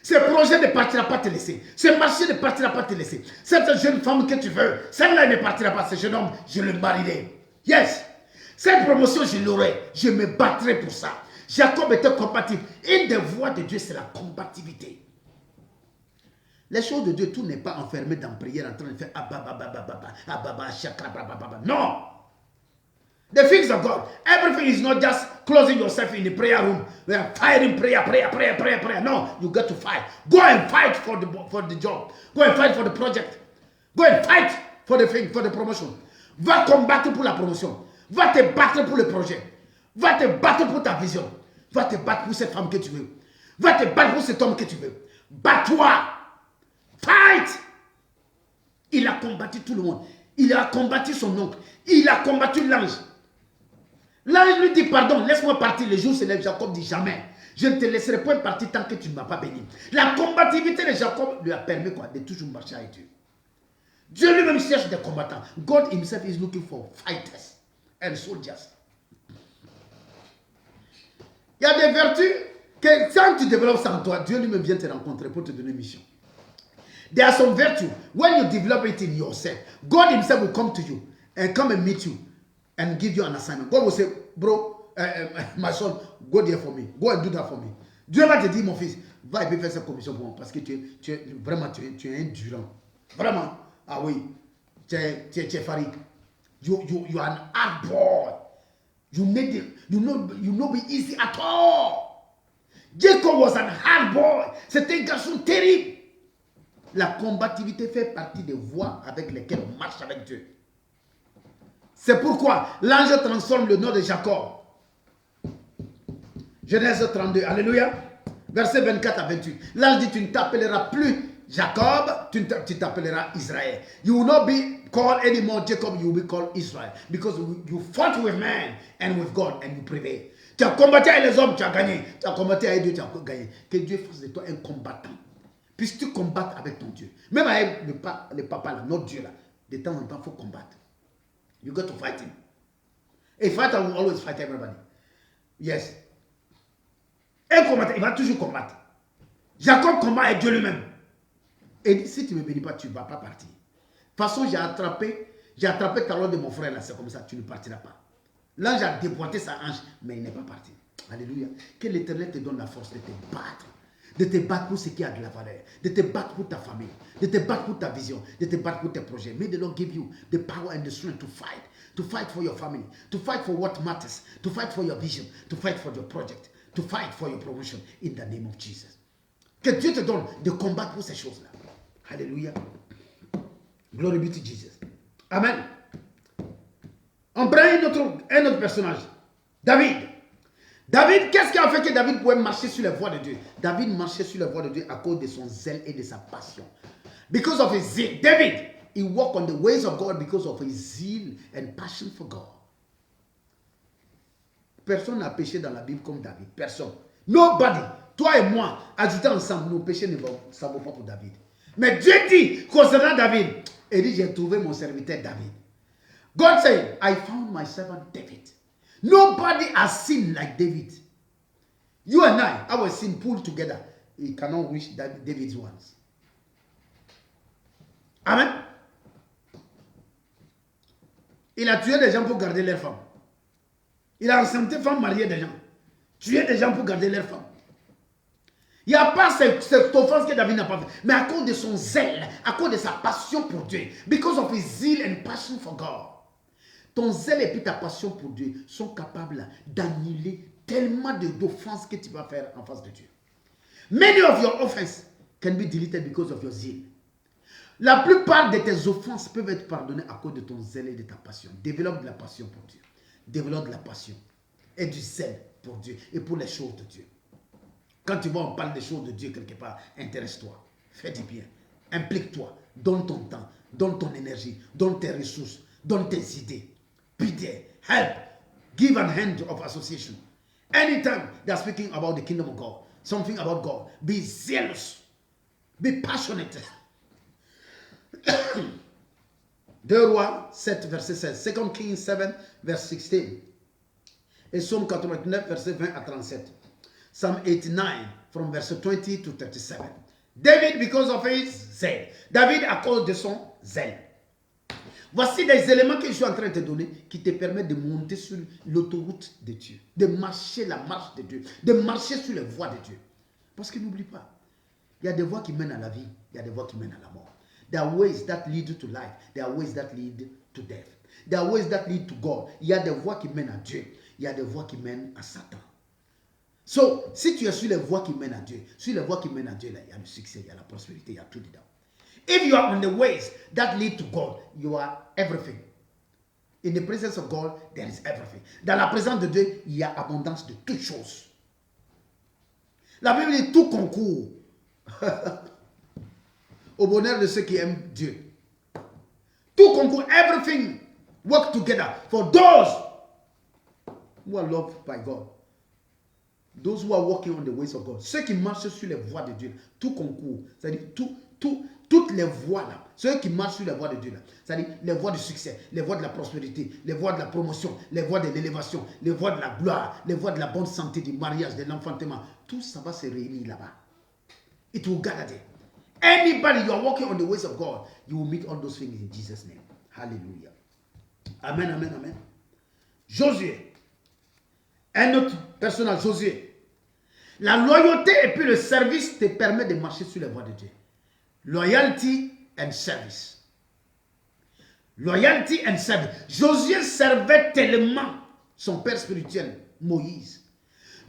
Ce projet ne partira pas te laisser. Ce marché ne partira pas te laisser. Cette jeune femme que tu veux, celle-là ne partira pas. Ce jeune homme, je le marierai. Yes. Cette promotion, je l'aurai. Je me battrai pour ça. Jacob était combatif. Une des voies de Dieu, c'est la combativité. Les choses de Dieu, tout n'est pas enfermé dans la prière en train de faire ababa, chakra, bababa. Non. The things of God. Everything is not just closing yourself in the prayer room. We are fighting prayer. No, you got to fight. Go and fight for the job. Go and fight for the project. Go and fight for the thing, for the promotion. Va combattre pour la promotion. Va te battre pour le projet. Va te battre pour ta vision. Va te battre pour cette femme que tu veux. Va te battre pour cet homme que tu veux. Bats-toi. Fight. Il a combattu tout le monde. Il a combattu son oncle. Il a combattu l'ange. L'ange lui dit pardon, laisse-moi partir. Le jour se lève, Jacob dit jamais. Je ne te laisserai point partir tant que tu ne m'as pas béni. La combativité de Jacob lui a permis quoi, de toujours marcher avec Dieu. Dieu lui-même cherche des combattants. God himself is looking for fighters and soldiers. Il y a des vertus que quand tu développes ça en toi, Dieu lui-même vient te rencontrer pour te donner une mission. There are some virtues. When you develop it in yourself, God himself will come to you and come and meet you and give you an assignment. God will say, bro, my son, go there for me. Go and do that for me. Dieu va te dire, mon fils, va et faire cette commission pour moi parce que tu es endurant. Vraiment. Ah oui. Tu es farik. You are an hard boy. You not be easy at all. Jacob was an hard boy. C'était un garçon terrible. La combativité fait partie des voies avec lesquelles on marche avec Dieu. C'est pourquoi l'ange transforme le nom de Jacob. Genèse 32, alléluia. Verset 24 à 28. L'ange dit, tu ne t'appelleras plus Jacob, tu t'appelleras Israël. You will not be called anymore Jacob, you will be called Israel. Because you fought with man and with God and you prevailed. Tu as combattu avec les hommes, tu as gagné. Tu as combattu avec Dieu, tu as gagné. Que Dieu fasse de toi un combattant. Puisses tu combattes avec ton Dieu. Même avec le papa, là, notre Dieu, là, de temps en temps, il faut combattre. You got to fight him. A fighter will always fight everybody. Yes. Un combattant, il va toujours combattre. Jacob combat avec Dieu lui-même. Et dit, si tu ne me bénis pas, tu ne vas pas partir. De toute façon, j'ai attrapé talon de mon frère, là, c'est comme ça, tu ne partiras pas. L'ange a déboîté sa hanche, mais il n'est pas parti. Alléluia. Que l'Éternel te donne la force de te battre. De te battre pour ce qui a de la valeur, de te battre pour ta famille, de te battre pour ta vision, de te battre pour tes projets. May the Lord give you the power and the strength to fight for your family, to fight for what matters, to fight for your vision, to fight for your project, to fight for your promotion in the name of Jesus. Que Dieu te donne de combattre pour ces choses-là. Alléluia. Glory be to Jesus. Amen. On prend un autre personnage. David. David, qu'est-ce qui a fait que David pouvait marcher sur les voies de Dieu? David marchait sur les voies de Dieu à cause de son zèle et de sa passion. Because of his zeal. David, he walked on the ways of God because of his zeal and passion for God. Personne n'a péché dans la Bible comme David. Personne. Nobody. Toi et moi, ajoutés ensemble, nos péchés ne vaut pas pour David. Mais Dieu dit concernant David, il dit, j'ai trouvé mon serviteur David. God said, I found my servant David. Nobody has sinned like David. You and I, our sin pulled together. He cannot reach David's ones. Amen. Il a tué des gens pour garder leurs femmes. Il a enceinté femmes mariées des gens. Tué des gens pour garder leurs femmes. Il n'y a pas cette offense que David n'a pas fait. Mais à cause de son zèle, à cause de sa passion pour Dieu. Because of his zeal and passion for God. Ton zèle et puis ta passion pour Dieu sont capables d'annuler tellement d'offenses que tu vas faire en face de Dieu. Many of your offenses can be deleted because of your zeal. La plupart de tes offenses peuvent être pardonnées à cause de ton zèle et de ta passion. Développe de la passion pour Dieu. Développe de la passion et du zèle pour Dieu et pour les choses de Dieu. Quand tu vois, on parle des choses de Dieu quelque part, intéresse-toi, fais du bien, implique-toi, donne ton temps, donne ton énergie, donne tes ressources, donne tes idées. Be there, help, give an hand of association. Anytime they are speaking about the kingdom of God, something about God, be zealous, be passionate. 2 Rois 7, verset 16, 2 Kings 7, verset 16, et Psaume 89, verset 20 à 37. Psalm 89, from verse 20 to 37. David, because of his zeal. David, à cause de son zèle. Voici des éléments que je suis en train de te donner qui te permettent de monter sur l'autoroute de Dieu, de marcher la marche de Dieu, de marcher sur les voies de Dieu. Parce que n'oublie pas, il y a des voies qui mènent à la vie, il y a des voies qui mènent à la mort. There are ways that lead to life, there are ways that lead to death. There are ways that lead to God. Il y a des voies qui mènent à Dieu. Il y a des voies qui mènent à Satan. So, si tu es sur les voies qui mènent à Dieu, sur les voies qui mènent à Dieu, là, il y a le succès, il y a la prospérité, il y a tout dedans. If you are on the ways that lead to God, you are everything. In the presence of God, there is everything. Dans la présence de Dieu, il y a abondance de toutes choses. La Bible dit tout concourt au bonheur de ceux qui aiment Dieu. Tout concourt, everything work together for those who are loved by God. Those who are walking on the ways of God. Ceux qui marchent sur les voies de Dieu. Tout concourt. C'est-à-dire toutes les voies là. Ceux qui marchent sur les voies de Dieu là. C'est-à-dire les voies du succès, les voies de la prospérité, les voies de la promotion, les voies de l'élévation, les voies de la gloire, les voies de la bonne santé, du mariage, de l'enfantement. Tout ça va se réunir là-bas. It will gather there. Anybody you are walking on the ways of God, you will meet all those things in Jesus' name. Hallelujah. Amen, amen, amen. Josué. Un autre personnage, Josué. La loyauté et puis le service te permet de marcher sur les voies de Dieu. Loyalty and service. Loyalty and service. Josué servait tellement son père spirituel, Moïse.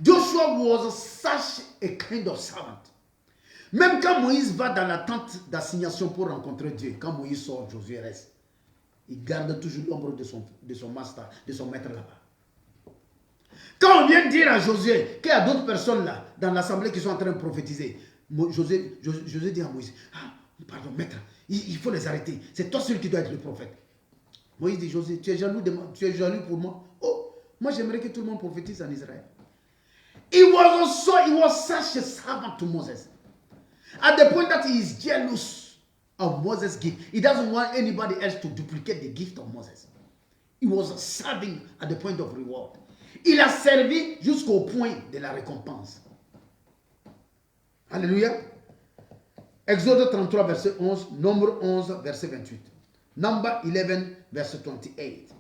Joshua was such a kind of servant. Même quand Moïse va dans la tente d'assignation pour rencontrer Dieu, quand Moïse sort, Josué reste. Il garde toujours l'ombre de son master, de son maître là-bas. Quand on vient dire à Josué qu'il y a d'autres personnes là, dans l'assemblée qui sont en train de prophétiser, Josué dit à Moïse, ah, pardon, maître, il faut les arrêter. C'est toi celui qui doit être le prophète. Moïse dit, Josué, tu es jaloux pour moi? Oh, moi j'aimerais que tout le monde prophétise en Israël. He was such a servant to Moses. At the point that he is jealous of Moses' gift. He doesn't want anybody else to duplicate the gift of Moses. He was serving at the point of reward. Il a servi jusqu'au point de la récompense. Alléluia. Exode 33, verset 11. Nombre 11, verset 28. Number 11, verset 28.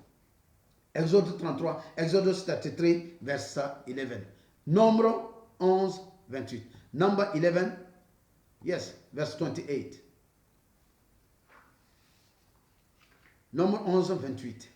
Exode 33, Exode 33, verset 11. Nombre 11, 28. Number 11, yes, verse 28. Nombre 11, 28.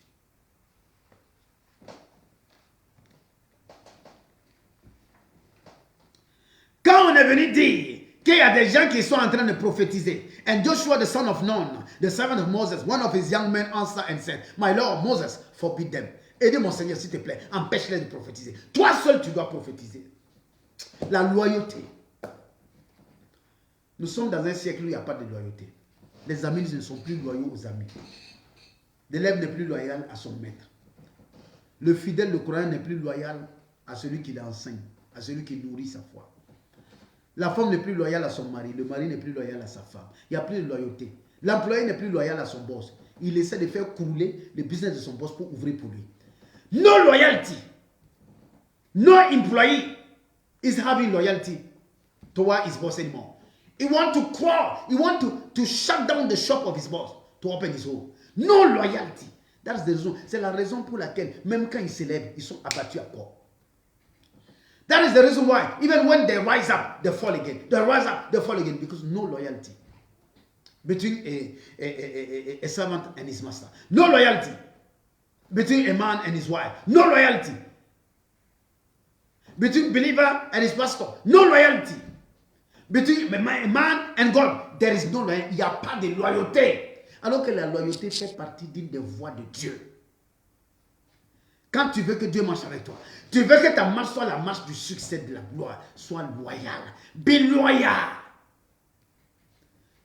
Quand on est venu dire qu'il y a des gens qui sont en train de prophétiser, and Joshua the son of Nun, the servant of Moses, one of his young men answered and said, My Lord Moses, forbid them. Aidez mon Seigneur s'il te plaît, empêche-les de prophétiser. Toi seul tu dois prophétiser. La loyauté. Nous sommes dans un siècle où il n'y a pas de loyauté. Les amis ne sont plus loyaux aux amis. L'élève n'est plus loyal à son maître. Le fidèle, le croyant n'est plus loyal à celui qui l'enseigne, à celui qui nourrit sa foi. La femme n'est plus loyale à son mari, le mari n'est plus loyal à sa femme. Il n'y a plus de loyauté. L'employé n'est plus loyal à son boss. Il essaie de faire couler le business de son boss pour ouvrir pour lui. No loyalty. No employee is having loyalty toward his boss anymore. He wants to crawl. He wants to shut down the shop of his boss to open his own. No loyalty. That's the reason. C'est la raison pour laquelle, même quand ils s'élèvent, ils sont abattus à corps. That is the reason why, even when they rise up, they fall again. They rise up, they fall again, because no loyalty between a servant and his master. No loyalty between a man and his wife. No loyalty between believer and his pastor. No loyalty between a man and God. There is no loyalty. Il n'y a pas de loyauté. Alors que la loyauté fait partie d'une des voies de Dieu. Quand tu veux que Dieu marche avec toi, tu veux que ta marche soit la marche du succès, de la gloire, sois loyal. Be loyal.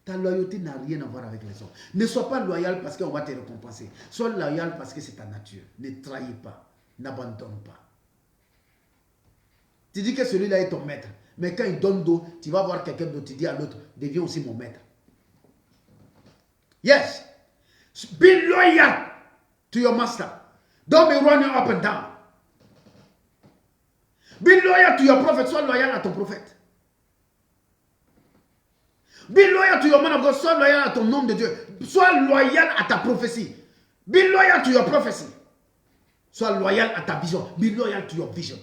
Ta loyauté n'a rien à voir avec les autres. Ne sois pas loyal parce qu'on va te récompenser. Sois loyal parce que c'est ta nature. Ne trahis pas. N'abandonne pas. Tu dis que celui-là est ton maître. Mais quand il donne d'eau, tu vas voir quelqu'un d'autre. Tu dis à l'autre, deviens aussi mon maître. Yes. Be loyal to your master. Don't be running up and down. Be loyal to your prophet. Sois loyal à ton prophète. Be loyal to your man of God. Sois loyal à ton homme de Dieu. Sois loyal à ta prophétie. Be loyal to your prophecy. Sois loyal à ta vision. Be loyal to your vision.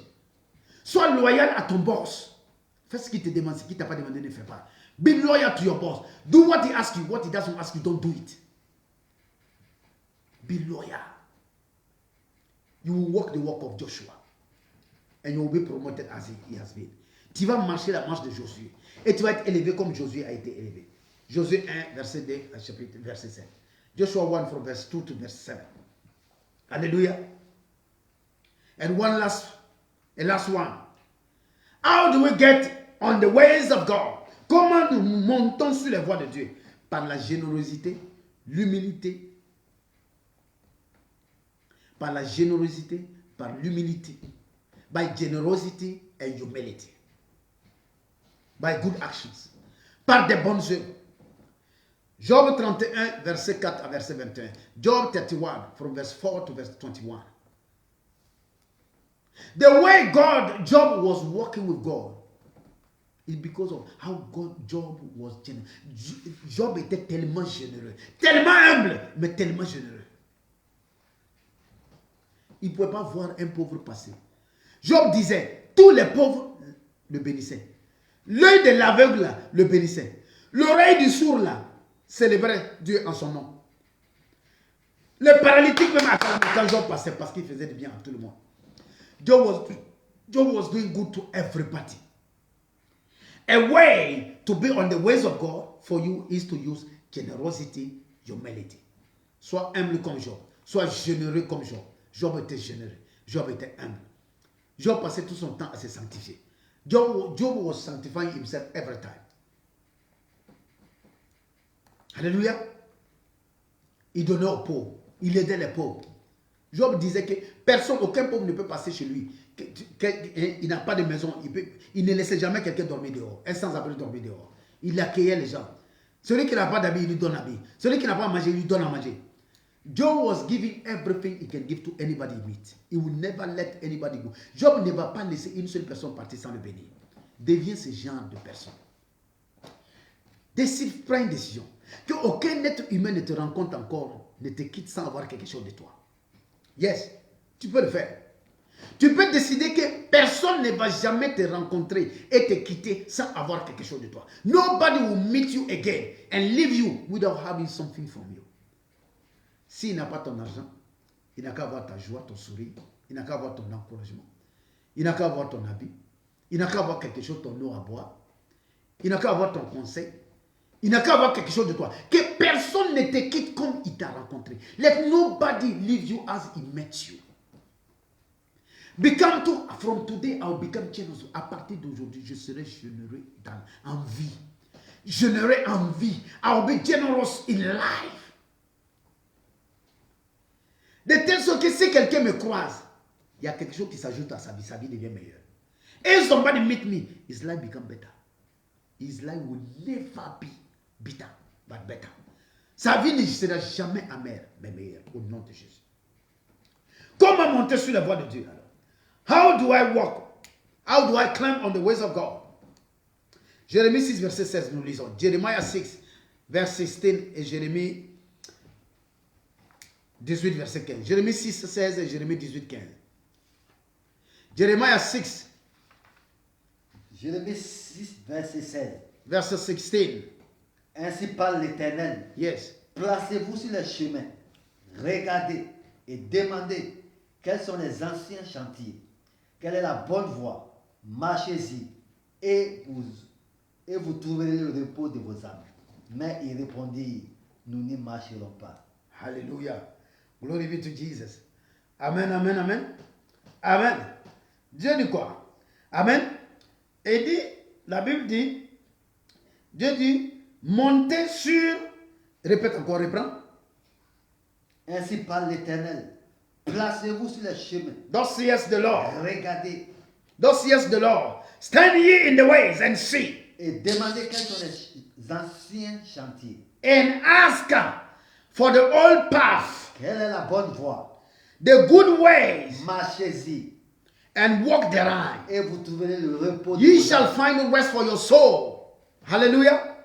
Sois loyal à ton boss. Fais ce qu'il te demande. Ce qu'il t'a pas demandé, ne fais pas. Be loyal to your boss. Do what he asks you. What he doesn't ask you, don't do it. Be be loyal. You will walk the walk of Joshua. And you will be promoted as he has been. Tu vas marcher la marche de Josué. Et tu vas être élevé comme Josué a été élevé. Josué 1, verset 2, chapitre, verset 7. Joshua 1 from verse 2 to verse 7. Hallelujah. And last one. How do we get on the ways of God? Comment nous montons sur les voies de Dieu? Par la générosité, l'humilité. Par la générosité, par l'humilité. By generosity and humility. By good actions. Par des bonnes œuvres. Job 31, verset 4 à verset 21. Job 31, from verse 4 to verse 21. The way Job was walking with God is because of how Job was generous. Job était tellement généreux, tellement humble, mais tellement généreux. Il ne pouvait pas voir un pauvre passer. Job disait, tous les pauvres le bénissaient. L'œil de l'aveugle le bénissait. L'oreille du sourd là célébrait Dieu en son nom. Le paralytique même acclamait quand Job passait parce qu'il faisait du bien à tout le monde. Job was doing good to everybody. A way to be on the ways of God for you is to use generosity, humility. Sois humble comme Job. Sois généreux comme Job. Job était généreux. Job était humble. Job passait tout son temps à se sanctifier. Job was sanctifying himself every time. Alléluia. Il donnait aux pauvres. Il aidait les pauvres. Job disait que personne, aucun pauvre ne peut passer chez lui. Il n'a pas de maison. Il ne laissait jamais quelqu'un dormir dehors. Un sans-abri dormir dehors. Il accueillait les gens. Celui qui n'a pas d'habit, il lui donne l'habit. Celui qui n'a pas à manger, il lui donne à manger. Job was giving everything he can give to anybody he meets. He will never let anybody go. Job ne va pas laisser une seule personne partir sans le bénir. Deviens ce genre de personne. Décide, prends une décision. Qu'aucun être humain ne te rencontre encore, ne te quitte sans avoir quelque chose de toi. Yes, tu peux le faire. Tu peux décider que personne ne va jamais te rencontrer et te quitter sans avoir quelque chose de toi. Nobody will meet you again and leave you without having something from you. S'il n'a pas ton argent, il n'a qu'à avoir ta joie, ton sourire, il n'a qu'à avoir ton encouragement, il n'a qu'à avoir ton habit, il n'a qu'à avoir quelque chose, ton eau à boire, il n'a qu'à avoir ton conseil, il n'a qu'à avoir quelque chose de toi. Que personne ne te quitte comme il t'a rencontré. Let nobody leave you as he met you. From today, I'll become generous. À partir d'aujourd'hui, je serai généreux en vie. Généreux en vie. I'll be generous in life. De telle sorte que si quelqu'un me croise, il y a quelque chose qui s'ajoute à sa vie devient meilleure. If somebody meet me, his life become better. His life will never be bitter, but better. Sa vie ne sera jamais amère, mais meilleure, au nom de Jésus. Comment monter sur la voie de Dieu alors? How do I walk? How do I climb on the ways of God? Jérémie 6, verset 16, nous lisons. Jeremiah 6, verset 16 et Jérémie 18, verset 15. Jérémie 6, 16 et Jérémie 18, 15. Jeremiah 6. Jérémie 6, verset 16. Verset 16. Ainsi parle l'Éternel. Yes. Placez-vous sur les chemins, regardez et demandez quels sont les anciens chantiers, quelle est la bonne voie, marchez-y et vous trouverez le repos de vos âmes. Mais ils répondirent, nous n'y marcherons pas. Hallelujah. Glory be to Jesus. Amen, amen, amen. Amen. Dieu dit quoi? Amen. Et dit, la Bible dit, Dieu dit, montez sur, répète encore, reprends. Ainsi parle l'Éternel. Placez-vous sur les chemins. Thus says the Lord. Regardez. Thus says the Lord. Stand ye in the ways and see. Et demandez quels sont les anciens chantiers. And ask for the old path. Quelle est la bonne voie? The good ways. Marchez-y. And walk therein. Et vous trouverez le repos. Ye shall find rest for your soul. Hallelujah.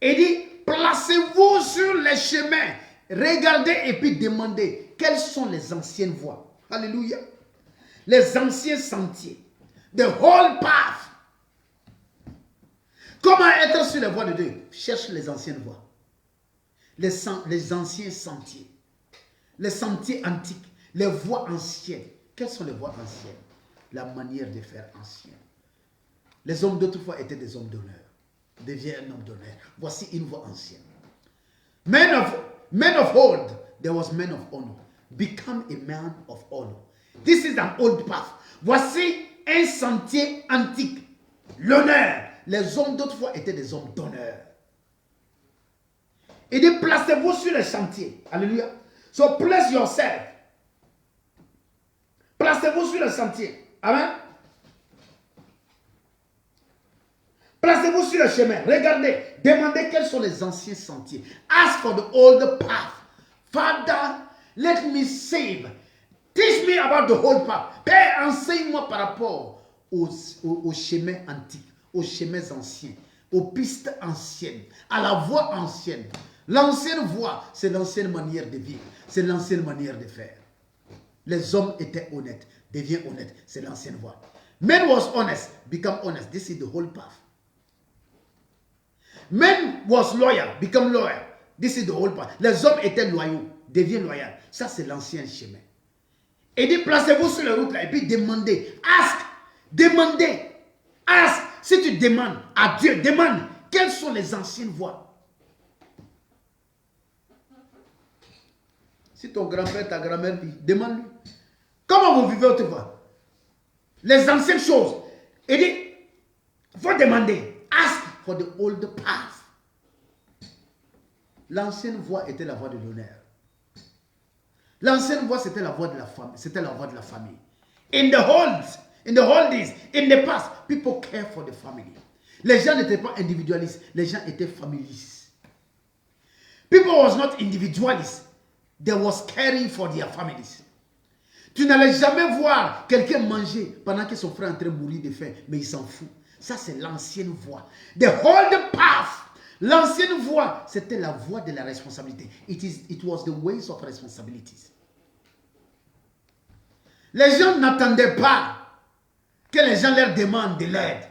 Et dit, placez-vous sur les chemins. Regardez et puis demandez quelles sont les anciennes voies. Alléluia. Les anciens sentiers. The whole path. Comment être sur les voies de Dieu? Cherche les anciennes voies. Les anciens sentiers. les sentiers antiques, les voies anciennes. Quelles sont les voies anciennes? La manière de faire ancienne. Les hommes d'autrefois étaient des hommes d'honneur. Deviens un homme d'honneur. Voici une voie ancienne. Men of old, there was men of honor. Become a man of honor. This is an old path. Voici un sentier antique. L'honneur. Les hommes d'autrefois étaient des hommes d'honneur. Il dit, placez-vous sur le chantier. Alléluia. So place yourself. Placez-vous sur le chantier. Amen. Placez-vous sur le chemin. Regardez. Demandez quels sont les anciens sentiers. Ask for the old path. Father, let me save. Teach me about the old path. Père, enseigne-moi par rapport aux chemins antiques, aux chemins anciens, aux pistes anciennes, à la voie ancienne. L'ancienne voie, c'est l'ancienne manière de vivre. C'est l'ancienne manière de faire. Les hommes étaient honnêtes. Deviens honnête. C'est l'ancienne voie. Men was honest. Become honest. This is the whole path. Men was loyal. Become loyal. This is the whole path. Les hommes étaient loyaux. Deviens loyal. Ça, c'est l'ancien chemin. Et dit, placez-vous sur la route là. Et puis demandez. Ask. Demandez. Ask. Si tu demandes à Dieu, demande. Quelles sont les anciennes voies? Si ton grand-père, ta grand-mère vit, demande-lui. Comment vous vivez autrefois? Les anciennes choses. Il dit, il faut demander. Ask for the old path. L'ancienne voie était la voie de l'honneur. L'ancienne voie, c'était la voie de la famille. C'était la voie de la famille. In the old days, in the past, people care for the family. Les gens n'étaient pas individualistes. Les gens étaient familistes. People was not individualists. They was caring for their families. Tu n'allais jamais voir quelqu'un manger pendant que son frère est en train de mourir de faim, mais il s'en fout. Ça, c'est l'ancienne voie. The old path. L'ancienne voie, c'était la voie de la responsabilité. It was the ways of responsibilities. Les gens n'attendaient pas que les gens leur demandent de l'aide.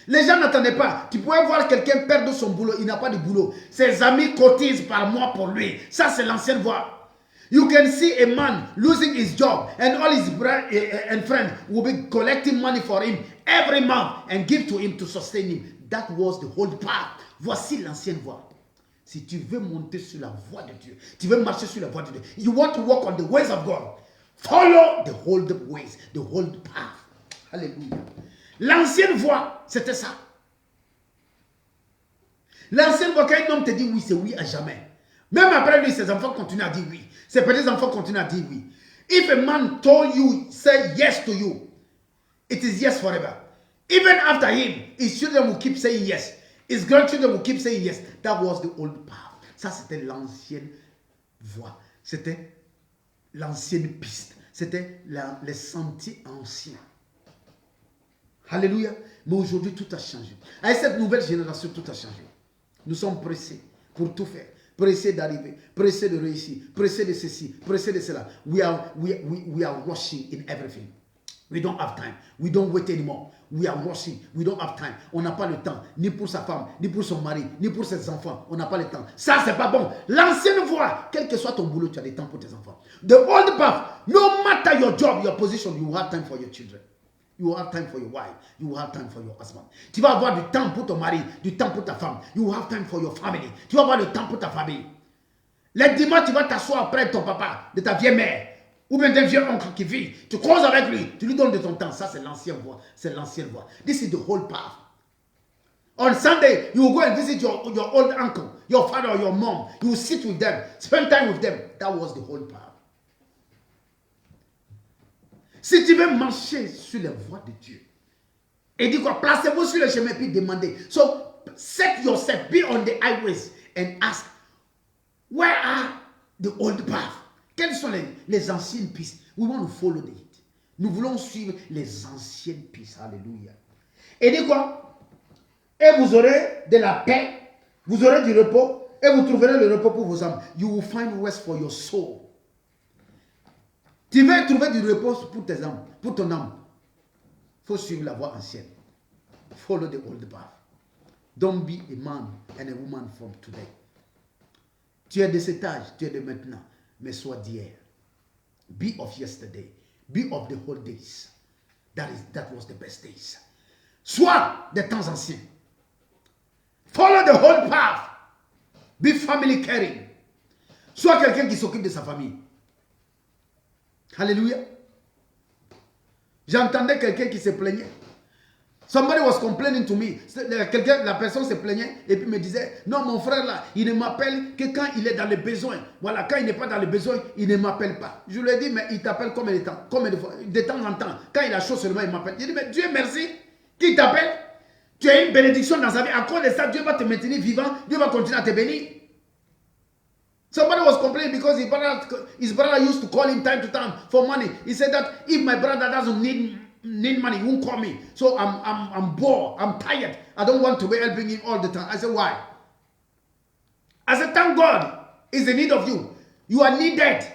Les gens n'attendaient pas. Tu pouvais voir quelqu'un perdre son boulot, il n'a pas de boulot. Ses amis cotisent par mois pour lui. Ça, c'est l'ancienne voie. You can see a man losing his job and all his friends will be collecting money for him every month and give to him to sustain him. That was the whole path. Voici l'ancienne voie. Si tu veux monter sur la voie de Dieu, tu veux marcher sur la voie de Dieu, you want to walk on the ways of God, follow the old ways, the old path. Alléluia. L'ancienne voie, c'était ça. L'ancienne voie, quand un homme te dit oui, c'est oui à jamais. Même après lui, ses enfants continuent à dire oui. Ses petits-enfants continuent à dire oui. If a man told you, say yes to you, it is yes forever. Even after him, his children will keep saying yes. His grandchildren will keep saying yes. That was the old path. Ça, c'était l'ancienne voie. C'était l'ancienne piste. C'était les sentiers anciens. Alléluia. Mais aujourd'hui, tout a changé. Avec cette nouvelle génération, tout a changé. Nous sommes pressés pour tout faire. Pressés d'arriver, pressés de réussir, pressés de ceci, pressés de cela. We are rushing in everything. We don't have time. We don't wait anymore. We are rushing. We don't have time. On n'a pas le temps, ni pour sa femme, ni pour son mari, ni pour ses enfants. On n'a pas le temps. Ça, c'est pas bon. L'ancienne voie, quel que soit ton boulot, tu as des temps pour tes enfants. The old path, no matter your job, your position, you will have time for your children. You will have time for your wife. You will have time for your husband. Tu vas avoir du temps pour ton mari, du temps pour ta femme. You will have time for your family. Tu vas avoir le temps pour ta famille. Les dimanches, tu vas t'asseoir près de ton papa, de ta vieille mère, ou bien d'un vieux oncle qui vit. Tu causes avec lui, tu lui donnes de ton temps. Ça, c'est l'ancienne voie. C'est l'ancienne voie. This is the whole path. On Sunday, you will go and visit your old uncle, your father or your mom. You will sit with them, spend time with them. That was the whole path. Si tu veux marcher sur les voies de Dieu, et dit quoi, placez-vous sur le chemin puis demandez. So, set yourself, be on the highways and ask, where are the old paths? Quelles sont les anciennes pistes? We want to follow it. Nous voulons suivre les anciennes pistes. Alléluia. Et dit quoi? Et vous aurez de la paix, vous aurez du repos, et vous trouverez le repos pour vos âmes. You will find rest for your soul. Tu veux trouver du repos pour tes âmes, pour ton âme. Il faut suivre la voie ancienne. Follow the old path. Don't be a man and a woman from today. Tu es de cet âge, tu es de maintenant. mais sois d'hier. Be of yesterday. Be of the whole days. That was the best days. Sois des temps anciens. Follow the whole path. Be family caring. Sois quelqu'un qui s'occupe de sa famille. Alléluia. J'entendais quelqu'un qui se plaignait. Somebody was complaining to me. La personne se plaignait et puis me disait, non, mon frère là, il ne m'appelle que quand il est dans le besoin. Voilà, quand il n'est pas dans le besoin, il ne m'appelle pas. Je lui ai dit, mais il t'appelle combien de temps? Combien de fois? De temps en temps. Quand il a chaud seulement, il m'appelle. Il dit, mais Dieu merci. Qui t'appelle? Tu as une bénédiction dans sa vie. À cause de ça, Dieu va te maintenir vivant. Dieu va continuer à te bénir. Somebody was complaining because his brother used to call him time to time for money. He said that if my brother doesn't need money, he won't call me. So I'm bored. I'm tired. I don't want to be helping him all the time. I said, why? I said, thank God is in need of you. You are needed.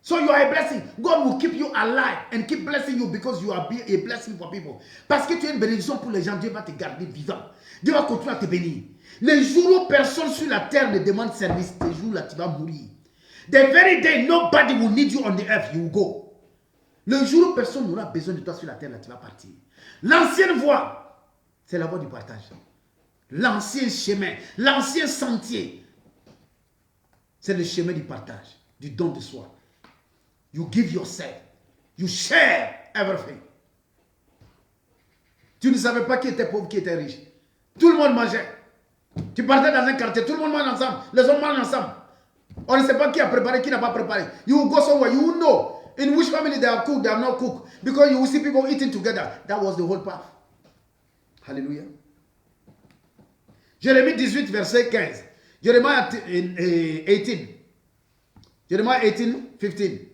So you are a blessing. God will keep you alive and keep blessing you because you are a blessing for people. Parce que tu es une bénédiction pour les gens, Dieu va te garder vivant. Dieu va continuer à te bénir. Les jours où personne sur la terre ne demande service, ces jours-là, tu vas mourir. The very day nobody will need you on the earth, you will go. Le jour où personne n'aura besoin de toi sur la terre, là, tu vas partir. L'ancienne voie, c'est la voie du partage. L'ancien chemin, l'ancien sentier, c'est le chemin du partage, du don de soi. You give yourself. You share everything. Tu ne savais pas qui était pauvre, qui était riche. Tout le monde mangeait. Tu partais dans un quartier, tout le monde mange ensemble. Les hommes mangent ensemble. On ne sait pas qui a préparé, qui n'a pas préparé. You will go somewhere, you will know in which family they are cooked, they are not cooked. Because you will see people eating together. That was the whole path. Hallelujah. Jérémie 18, verset 15. Jeremiah 18. Jeremiah 18, 15.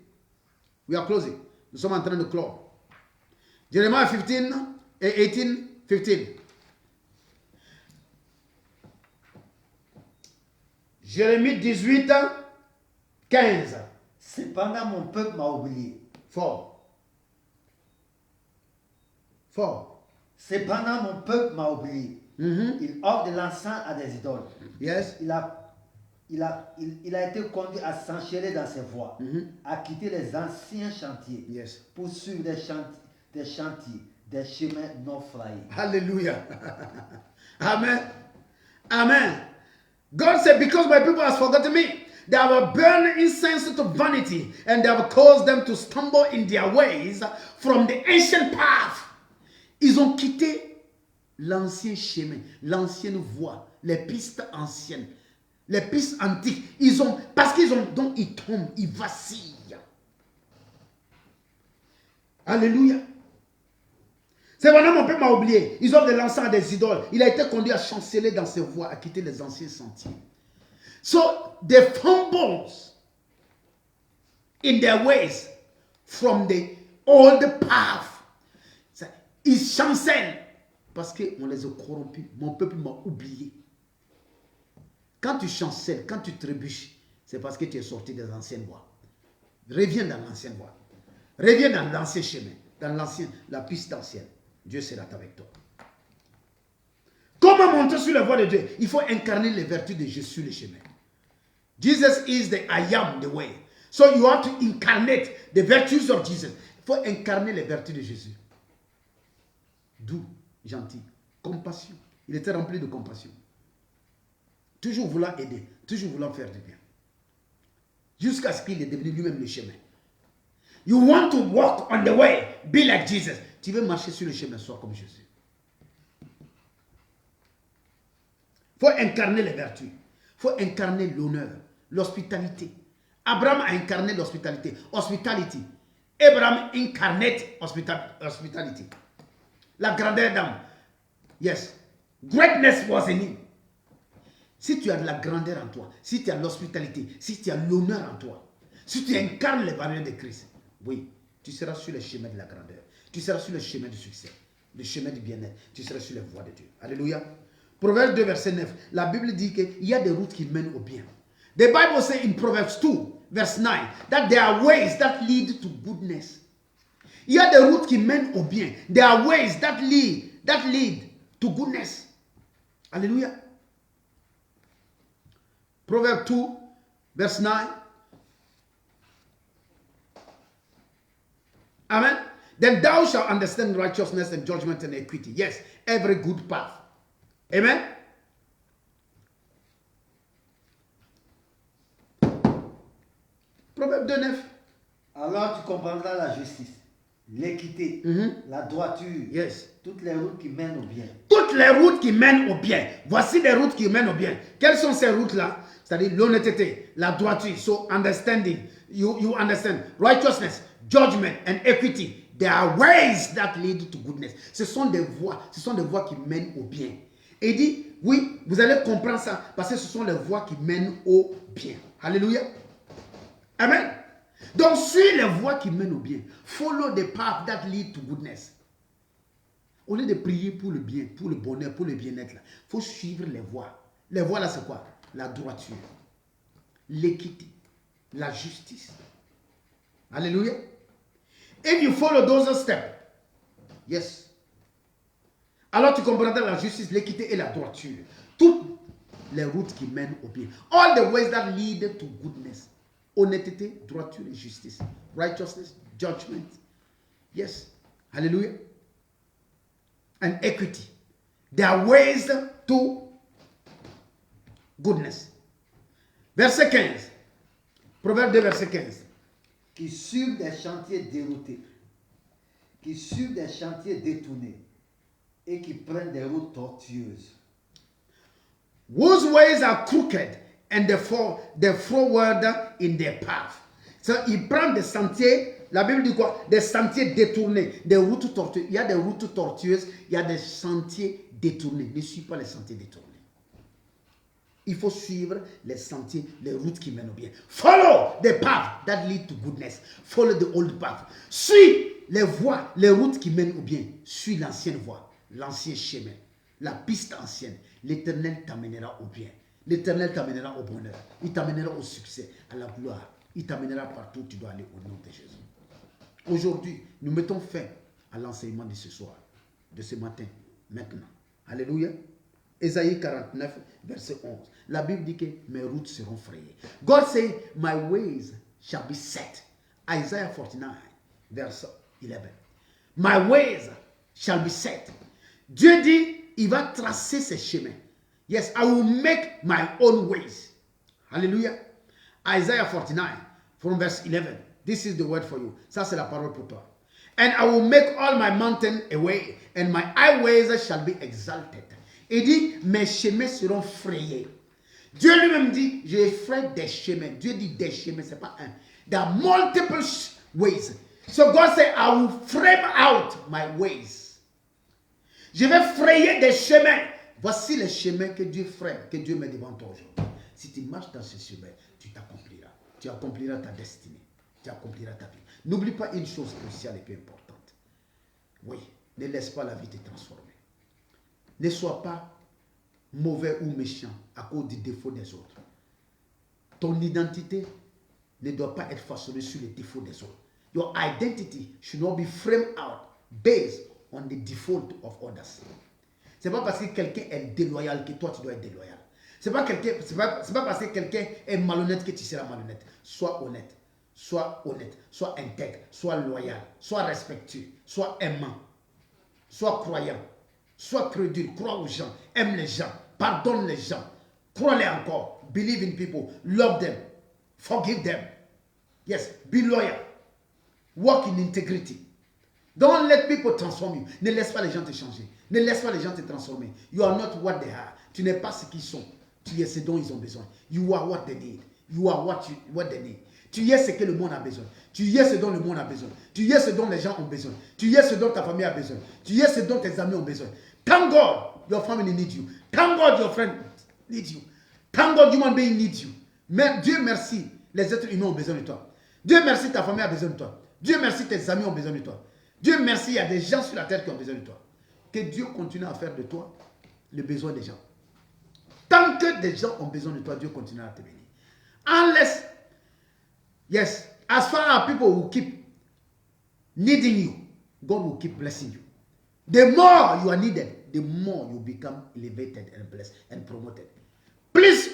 We are closing. Nous sommes en train de clore. Jeremiah 15 et 18, 15. Jérémie 18, 15. Cependant, mon peuple m'a oublié. Fort. Fort. Cependant, mon peuple m'a oublié. Il offre de l'encens à des idoles. Yes. Il a été conduit à s'enchaîner dans ses voies, à quitter les anciens chantiers, Yes. pour suivre des chantiers, des chemins non frayés. Hallelujah. Amen. Amen. God said, because my people have forgotten me, they have burned incense to vanity, and they have caused them to stumble in their ways from the ancient path. Ils ont quitté l'ancien chemin, l'ancienne voie, les pistes anciennes, les pistes antiques. Parce qu'ils ont, donc ils tombent, ils vacillent. Alléluia. C'est vraiment mon peuple m'a oublié. Ils ont de l'encens à des idoles. Il a été conduit à chanceler dans ses voies, à quitter les anciens sentiers. So they fumble in their ways from the old path. Ils chancellent parce qu'on les a corrompus. Mon peuple m'a oublié. Quand tu chancelles, quand tu trébuches, c'est parce que tu es sorti des anciennes voies. Reviens dans l'ancienne voie. Reviens dans l'ancien chemin, dans la piste ancienne. Dieu sera avec toi. Comment monter sur la voie de Dieu? Il faut incarner les vertus de Jésus sur le chemin. Jesus is the I am, the way. So you have to incarnate the virtues of Jesus. Il faut incarner les vertus de Jésus. Doux, gentil, compassion. Il était rempli de compassion. Toujours voulant aider, toujours voulant faire du bien. Jusqu'à ce qu'il est devenu lui-même le chemin. You want to walk on the way, be like Jesus. Tu veux marcher sur le chemin, sois comme Jésus. Il faut incarner les vertus. Il faut incarner l'honneur, l'hospitalité. Abraham a incarné l'hospitalité. Hospitality. Abraham incarnate hospitality. La grandeur d'âme. Yes. Greatness was in him. Si tu as de la grandeur en toi, si tu as l'hospitalité, si tu as l'honneur en toi, si tu incarnes les valeurs de Christ, oui, tu seras sur le chemin de la grandeur. Tu seras sur le chemin du succès, le chemin du bien-être. Tu seras sur les voies de Dieu. Alléluia. Proverbe 2, verset 9. La Bible dit qu'il y a des routes qui mènent au bien. The Bible says in Proverbs 2, verse 9, that there are ways that lead to goodness. Il y a des routes qui mènent au bien. There are ways that lead to goodness. Alléluia. Proverbe 2, verse 9. Amen. Then thou shalt understand righteousness and judgment and equity. Yes, every good path. Amen. Proverbe 2:9. Alors tu comprendras la justice, l'équité, la droiture, Yes. toutes les routes qui mènent au bien. Toutes les routes qui mènent au bien. Voici les routes qui mènent au bien. Quelles sont ces routes-là? C'est-à-dire l'honnêteté, la droiture. So understanding. You understand. Righteousness, judgment and equity. There are ways that lead to goodness. Ce sont des voies qui mènent au bien. Et il dit, oui, vous allez comprendre ça parce que ce sont les voies qui mènent au bien. Alléluia. Amen. Donc, suis les voies qui mènent au bien. Follow the path that lead to goodness. Au lieu de prier pour le bien, pour le bonheur, pour le bien-être, il faut suivre les voies. Les voies là, c'est quoi? La droiture, l'équité, la justice. Alléluia. If you follow those steps, yes. Alors tu comprendras la justice, l'équité et la droiture. Toutes les routes qui mènent au bien. All the ways that lead to goodness. Honnêteté, droiture et justice. Righteousness, judgment. Yes. Hallelujah. And equity. There are ways to goodness. Verset 15. Proverbe 2, verset 15. Qui suivent des chantiers déroutés, qui suivent des chantiers détournés et qui prennent des routes tortueuses. Whose ways are crooked and they forward in their path. So, ils prennent des sentiers, la Bible dit quoi? Des sentiers détournés, des routes tortueuses. Il y a des routes tortueuses, il y a des sentiers détournés. Ne suis pas les sentiers détournés. Il faut suivre les sentiers, les routes qui mènent au bien. Follow the path that lead to goodness. Follow the old path. Suis les voies, les routes qui mènent au bien. Suis l'ancienne voie, l'ancien chemin, la piste ancienne. L'Éternel t'amènera au bien. L'Éternel t'amènera au bonheur. Il t'amènera au succès, à la gloire. Il t'amènera partout où tu dois aller au nom de Jésus. Aujourd'hui, nous mettons fin à l'enseignement de ce soir, de ce matin, maintenant. Alléluia. Ésaïe 49, verset 11. La Bible dit que mes routes seront frayées. God say, my ways shall be set. Isaiah 49, verset 11. My ways shall be set. Dieu dit, il va tracer ses chemins. Yes, I will make my own ways. Hallelujah. Isaiah 49, from verse 11. This is the word for you. Ça, c'est la parole pour toi. And I will make all my mountains a way, and my highways shall be exalted. Il dit, mes chemins seront frayés. Dieu lui-même dit, je ferai des chemins. Dieu dit des chemins, c'est pas un. There are multiple ways. So God said, I will frame out my ways. Je vais frayer des chemins. Voici les chemins que Dieu fraye, que Dieu met devant toi aujourd'hui. Si tu marches dans ce chemin, tu t'accompliras. Tu accompliras ta destinée. Tu accompliras ta vie. N'oublie pas une chose cruciale et plus importante. Oui, ne laisse pas la vie te transformer. Ne sois pas mauvais ou méchant à cause du défaut des autres. Ton identité ne doit pas être façonnée sur les défauts des autres. Your identity should not be framed out based on the default of others. C'est pas parce que quelqu'un est déloyal que toi tu dois être déloyal. C'est pas parce que quelqu'un est malhonnête que tu seras malhonnête. Sois honnête, sois intègre, sois loyal, sois respectueux, sois aimant, sois croyant. Sois crédule, crois aux gens, aime les gens, pardonne les gens, crois-les encore, believe in people, love them, forgive them. Yes, be loyal, walk in integrity. Don't let people transform you. Ne laisse pas les gens te changer. Ne laisse pas les gens te transformer. You are not what they are. Tu n'es pas ce qu'ils sont. Tu es ce dont ils ont besoin. You are what they need. You are what they need. Tu es ce que le monde a besoin. Tu es ce dont le monde a besoin. Tu es ce dont les gens ont besoin. Tu es ce dont ta famille a besoin. Tu es ce dont tes amis ont besoin. Thank God your family needs you. Thank God your friend needs you. Thank God human being needs you. Mais Dieu merci, les êtres humains ont besoin de toi. Dieu merci, ta famille a besoin de toi. Dieu merci, tes amis ont besoin de toi. Dieu merci, il y a des gens sur la terre qui ont besoin de toi. Que Dieu continue à faire de toi le besoin des gens. Tant que des gens ont besoin de toi, Dieu continuera à te bénir. Unless, yes, as far as people will keep needing you, God will keep blessing you. The more you are needed, the more you become elevated and blessed and promoted. Plus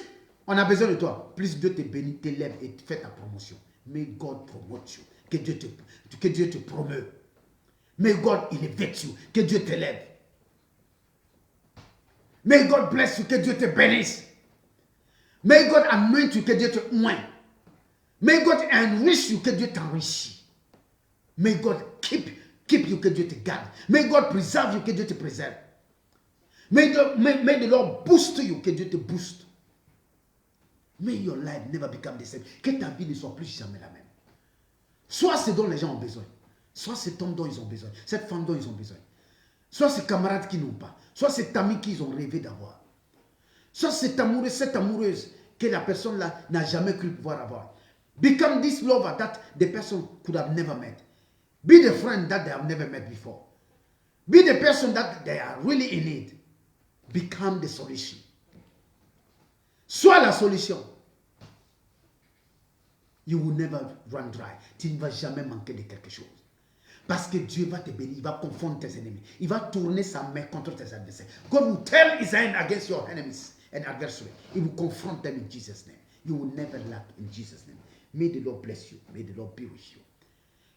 on a besoin de toi, plus Dieu te bénit, t'élève et fait ta promotion. May God promote you. que Dieu te promeut. May God elevate you, que Dieu t'élève. May God bless you, que Dieu te bénisse. May God anoint you, que Dieu te oint. May God enrich you, que Dieu t'enrichit. May God keep you, que Dieu te garde. May God preserve you, que Dieu te préserve. May the Lord boost you, que Dieu te booste. May your life never become the same. Que ta vie ne soit plus jamais la même. Soit ce dont les gens ont besoin. Soit cet homme dont ils ont besoin. Cette femme dont ils ont besoin. Soit ces camarades qui n'ont pas. Soit cet ami qu'ils ont rêvé d'avoir. Soit cet amoureux, cette amoureuse que la personne là n'a jamais cru pouvoir avoir. Become this lover that the person could have never met. Be the friend that they have never met before. Be the person that they are really in need. Become the solution. Sois la solution. You will never run dry. Tu ne vas jamais manquer de quelque chose. Parce que Dieu va te bénir, il va confondre tes ennemis. Il va tourner sa main contre tes adversaires. God will turn his hand against your enemies and adversaries. He will confront them in Jesus' name. You will never lack in Jesus' name. May the Lord bless you. May the Lord be with you.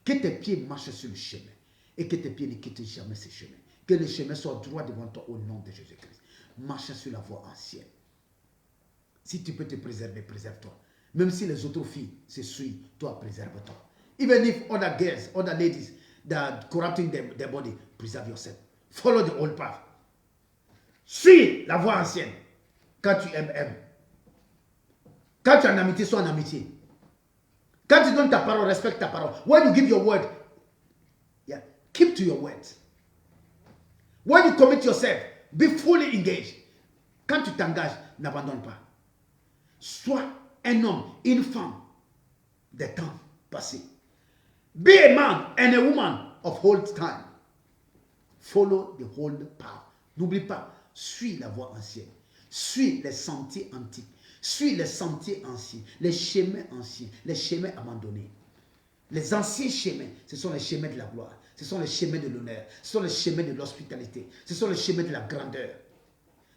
Que tes pieds marchent sur le chemin et que tes pieds ne quittent jamais ce chemin. Que le chemin soit droit devant toi au nom de Jésus-Christ. Marche sur la voie ancienne. Si tu peux te préserver, préserve-toi. Même si les autres filles se suivent, toi, préserve-toi. Even if other girls, other ladies, that are corrupting their body, preserve yourself. Follow the old path. Suis la voie ancienne. Quand tu aimes, aime. Quand tu es en amitié, sois en amitié. Quand tu donnes ta parole, respecte ta parole. When you give your word, yeah, keep to your words. When you commit yourself, be fully engaged. Quand tu t'engages, n'abandonne pas. Sois un homme, une femme des temps passés. Be a man and a woman of old time. Follow the old path. N'oublie pas, suis la voie ancienne. Suis les sentiers antiques. Suis les sentiers anciens, les chemins anciens, les chemins abandonnés. Les anciens chemins, ce sont les chemins de la gloire. Ce sont les chemins de l'honneur. Ce sont les chemins de l'hospitalité. Ce sont les chemins de la grandeur.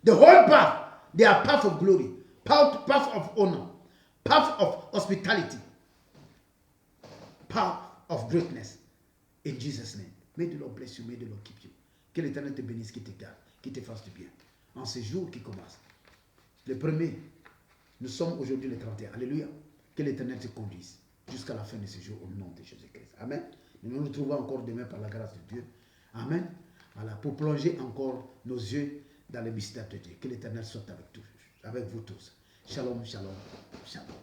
The whole path, they are path of glory, path of honor, path of hospitality, path of greatness. In Jesus' name. May the Lord bless you, may the Lord keep you. Que l'Éternel te bénisse, qui te garde, qui te fasse du bien. En ce jour qui commence, le premier, nous sommes aujourd'hui le 31. Alléluia. Que l'Éternel te conduise jusqu'à la fin de ce jour au nom de Jésus-Christ. Amen. Nous nous retrouvons encore demain par la grâce de Dieu. Amen. Voilà, pour plonger encore nos yeux dans les mystères de Dieu. Que l'Éternel soit avec vous tous. Shalom, shalom, shalom.